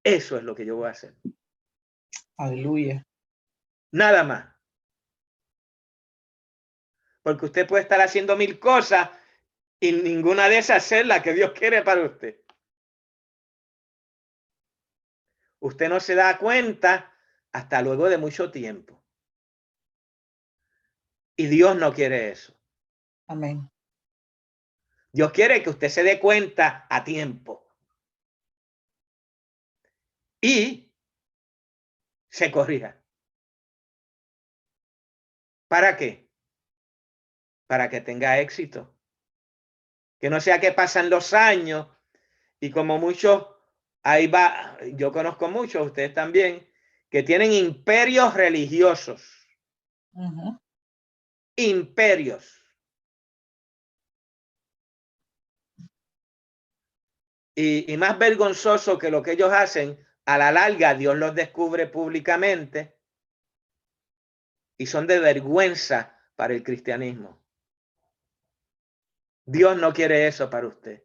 Eso es lo que yo voy a hacer. Aleluya. Nada más. Porque usted puede estar haciendo 1000 cosas y ninguna de esas es la que Dios quiere para usted. Usted no se da cuenta hasta luego de mucho tiempo. Y Dios no quiere eso. Amén. Dios quiere que usted se dé cuenta a tiempo. Y se corrija. ¿Para qué? Para que tenga éxito. Que no sea que pasan los años y como muchos, ahí va, yo conozco muchos, ustedes también, que tienen imperios religiosos. Imperios. Y más vergonzoso que lo que ellos hacen, a la larga Dios los descubre públicamente y son de vergüenza para el cristianismo. Dios no quiere eso para usted.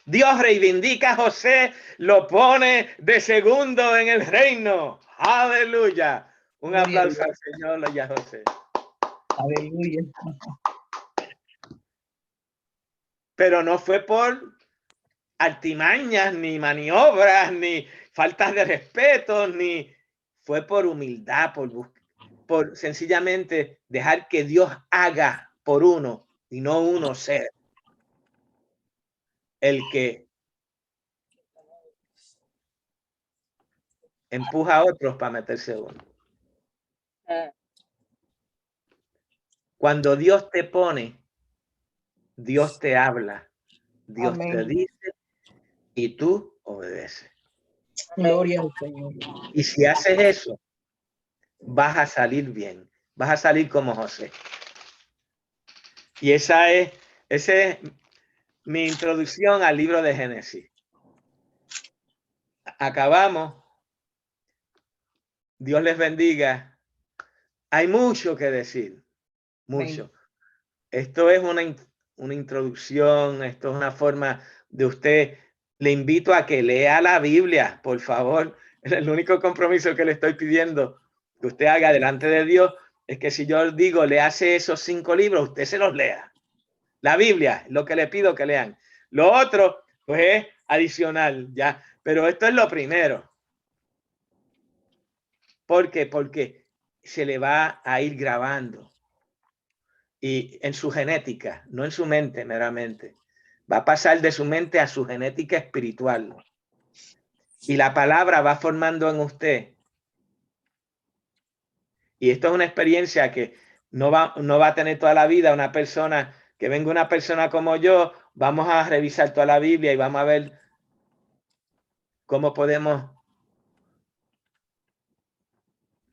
Dios reivindica a José, lo pone de segundo en el reino. Aleluya. Un aplauso al Señor y a José. Aleluya. Pero no fue por artimañas, ni maniobras, ni faltas de respeto, ni fue por humildad, por sencillamente dejar que Dios haga por uno y no uno ser el que empuja a otros para meterse uno. Cuando Dios te pone, Dios te habla, Dios Amén. te dice y tú obedeces. Gloria al Señor. Y si haces eso, vas a salir bien, vas a salir como José. Y esa es mi introducción al libro de Génesis. Acabamos. Dios les bendiga. Hay mucho que decir, mucho. Amén. Esto es una introducción, esto es una forma de usted. Le invito a que lea la Biblia, por favor. El único compromiso que le estoy pidiendo que usted haga delante de Dios es que si yo digo, le hace esos 5 libros, usted se los lea. La Biblia, lo que le pido que lean. Lo otro, pues es adicional, ya. Pero esto es lo primero. ¿Por qué? Porque se le va a ir grabando. Y en su genética, no en su mente meramente. Va a pasar de su mente a su genética espiritual. Y la palabra va formando en usted. Y esto es una experiencia que no va a tener toda la vida una persona, que venga una persona como yo, vamos a revisar toda la Biblia y vamos a ver cómo podemos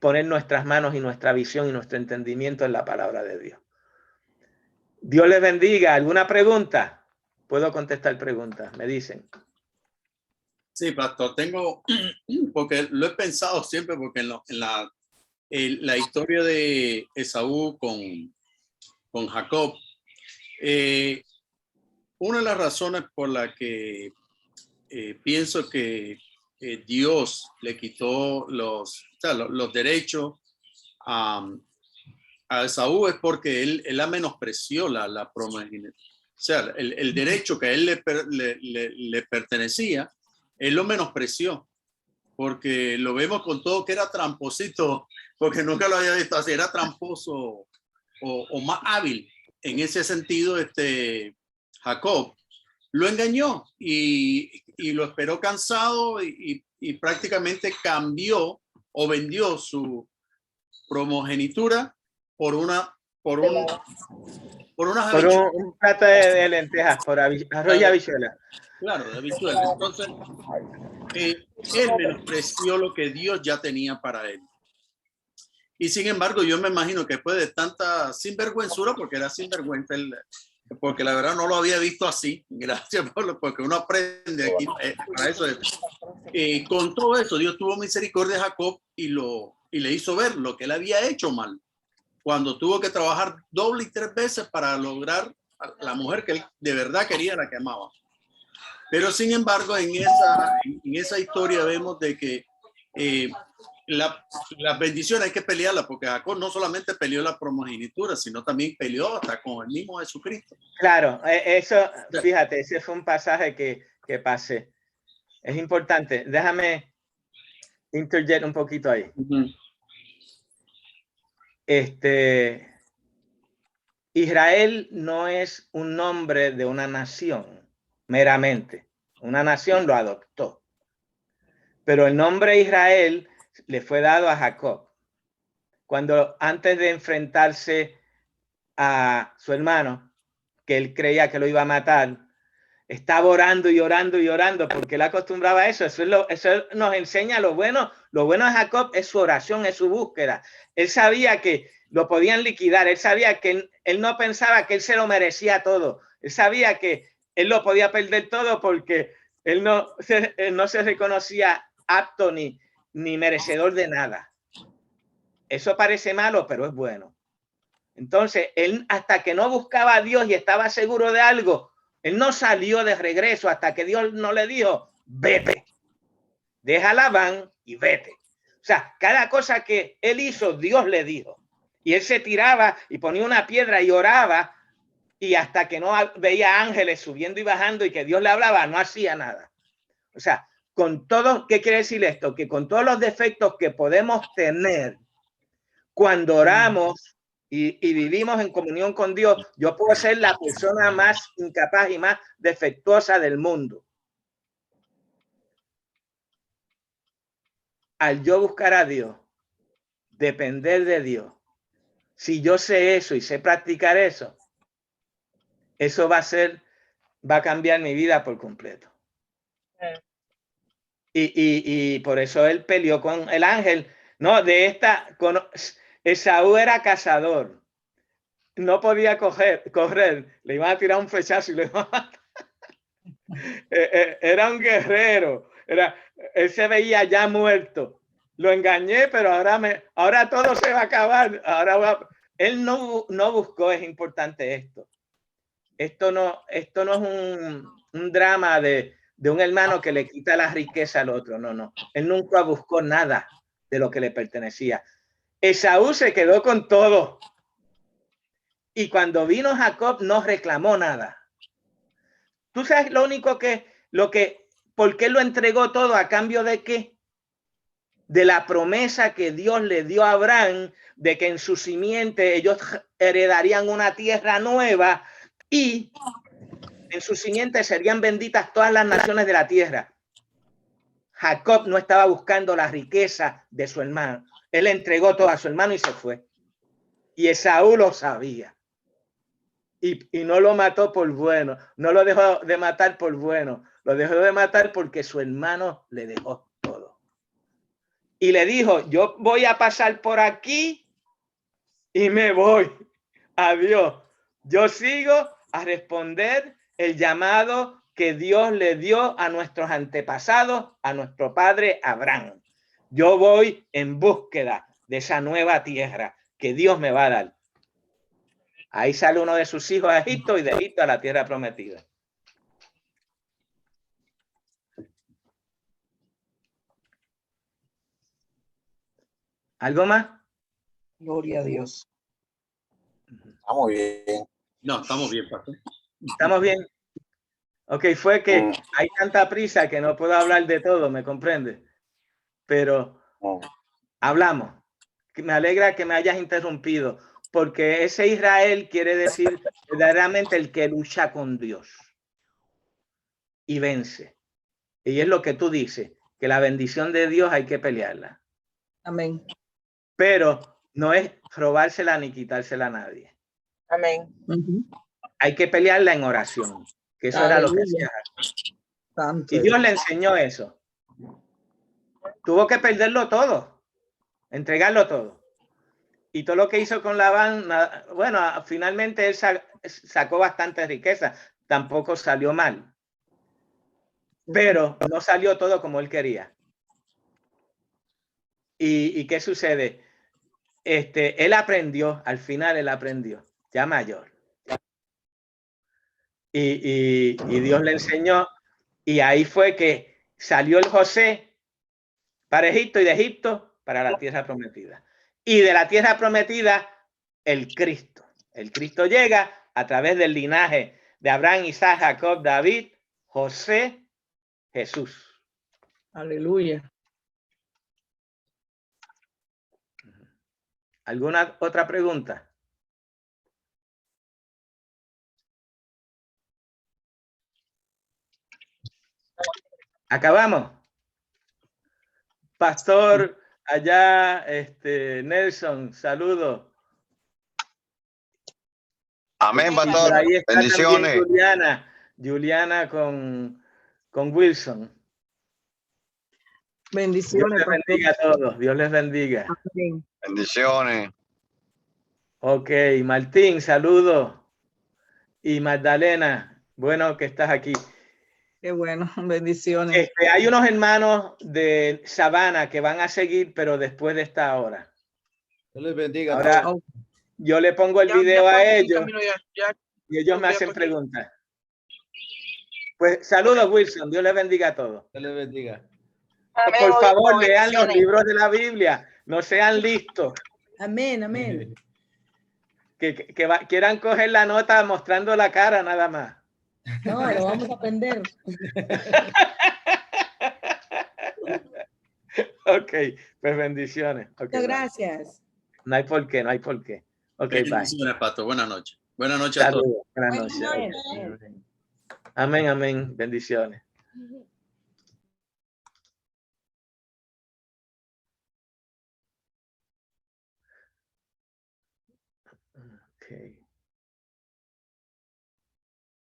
poner nuestras manos y nuestra visión y nuestro entendimiento en la palabra de Dios. Dios les bendiga. ¿Alguna pregunta? Puedo contestar preguntas, me dicen. Sí, pastor, tengo, porque lo he pensado siempre, porque en la historia de Esaú con Jacob, una de las razones por la que pienso que Dios le quitó los derechos a Esaú es porque él la menospreció la primogenitura. O sea, el derecho que a él le pertenecía, él lo menospreció, porque lo vemos con todo que era tramposito, porque nunca lo había visto así, era tramposo o más hábil. En ese sentido, Jacob lo engañó y lo esperó cansado y prácticamente cambió o vendió su primogenitura por unas Por habichuelas. un plato de lentejas, por arroz y habichuela. Claro, de habichuelas. Entonces, él menospreció lo que Dios ya tenía para él. Y sin embargo, yo me imagino que después de tanta sinvergüenzura, porque era sinvergüenza, porque la verdad no lo había visto así, gracias porque uno aprende aquí, para eso con todo eso, Dios tuvo misericordia de Jacob y le hizo ver lo que él había hecho mal, cuando tuvo que trabajar doble y 3 veces para lograr la mujer que él de verdad quería, la que amaba. Pero sin embargo, en esa historia vemos de que las bendiciones hay que pelearlas, porque Jacob no solamente peleó la primogenitura, sino también peleó hasta con el mismo Jesucristo. Claro, eso, fíjate, ese fue un pasaje que pasé. Es importante. Déjame interjet un poquito ahí. Israel no es un nombre de una nación, meramente. Una nación lo adoptó. Pero el nombre Israel le fue dado a Jacob. Cuando antes de enfrentarse a su hermano, que él creía que lo iba a matar, estaba orando y orando y orando, porque él acostumbraba a eso. Eso nos enseña lo bueno. Lo bueno de Jacob es su oración, es su búsqueda. Él sabía que lo podían liquidar. Él sabía que él no pensaba que él se lo merecía todo. Él sabía que él lo podía perder todo porque él no se reconocía apto ni merecedor de nada. Eso parece malo, pero es bueno. Entonces, él hasta que no buscaba a Dios y estaba seguro de algo, él no salió de regreso hasta que Dios no le dijo, vete, deja Labán y vete. O sea, cada cosa que él hizo, Dios le dijo. Y él se tiraba y ponía una piedra y oraba, y hasta que no veía ángeles subiendo y bajando y que Dios le hablaba, no hacía nada. O sea, con todo, ¿qué quiere decir esto? Que con todos los defectos que podemos tener, cuando oramos y vivimos en comunión con Dios, yo puedo ser la persona más incapaz y más defectuosa del mundo. Al yo buscar a Dios, depender de Dios, si yo sé eso y sé practicar eso, eso va a cambiar mi vida por completo. Y por eso él peleó con el ángel. No, Esaú era cazador. No podía correr. Le iban a tirar un flechazo y le iban a matar. Era un guerrero. Él se veía ya muerto. Lo engañé, pero ahora todo se va a acabar. Él no buscó, es importante esto. Esto no es un drama de un hermano que le quita la riqueza al otro. No. Él nunca buscó nada de lo que le pertenecía. Esaú se quedó con todo. Y cuando vino Jacob no reclamó nada. ¿Tú sabes por qué lo entregó todo a cambio de qué? De la promesa que Dios le dio a Abraham de que en su simiente ellos heredarían una tierra nueva y en su simiente serían benditas todas las naciones de la tierra. Jacob no estaba buscando la riqueza de su hermano. Él entregó todo a su hermano y se fue. Y Esaú lo sabía. Y no lo mató por bueno. No lo dejó de matar por bueno. Lo dejó de matar porque su hermano le dejó todo. Y le dijo, yo voy a pasar por aquí y me voy. Adiós. Yo sigo a responder el llamado que Dios le dio a nuestros antepasados, a nuestro padre Abraham. Yo voy en búsqueda de esa nueva tierra que Dios me va a dar. Ahí sale uno de sus hijos a Egipto y de Egipto a la tierra prometida. ¿Algo más? Gloria a Dios. Estamos bien. No, estamos bien, pastor. ¿Estamos bien? Ok, fue que hay tanta prisa que no puedo hablar de todo, ¿me comprende? Pero hablamos. Me alegra que me hayas interrumpido, porque ese Israel quiere decir verdaderamente el que lucha con Dios y vence. Y es lo que tú dices, que la bendición de Dios hay que pelearla. Amén. Pero no es robársela ni quitársela a nadie. Amén. Hay que pelearla en oración, que eso era lo que hacía. Santo Y Dios es. le enseñó eso. Tuvo que perderlo todo, entregarlo todo. Y todo lo que hizo con Labán, bueno, finalmente él sacó bastante riqueza, tampoco salió mal, pero no salió todo como él quería. ¿Y qué sucede? Él aprendió, al final él aprendió, ya mayor. Y Dios le enseñó, y ahí fue que salió el José para Egipto y de Egipto para la tierra prometida. Y de la tierra prometida, el Cristo. El Cristo llega a través del linaje de Abraham, Isaac, Jacob, David, José, Jesús. Aleluya. ¿Alguna otra pregunta? ¿Acabamos? Pastor, allá, Nelson, saludos. Amén, Por pastor. ahí está Bendiciones. también Juliana con Wilson. Dios Bendiciones. les bendiga a todos. Dios les bendiga. Amén. Bendiciones. Ok, Martín, saludos. Y Magdalena, bueno que estás aquí. Qué bueno. Bendiciones. Hay unos hermanos de Sabana que van a seguir, pero después de esta hora. Dios les bendiga. Ahora Oh, yo le pongo el video a ellos y ellos me ya hacen por aquí. preguntas. Pues saludos, Wilson. Dios les bendiga a todos. Dios les bendiga. Amén, Por favor, obispo, lean los bendiciones. libros de la Biblia. No sean listos. Amén, amén. Quieran coger la nota mostrando la cara nada más. No, lo vamos a aprender. Ok, pues bendiciones. Okay, Muchas gracias. no hay por qué, no hay por qué. Ok, bye. Bendiciones, pastor. Buenas noches. Buenas noches a todos. Saludos. Buenas noches. Amén, amén. Bendiciones. Okay.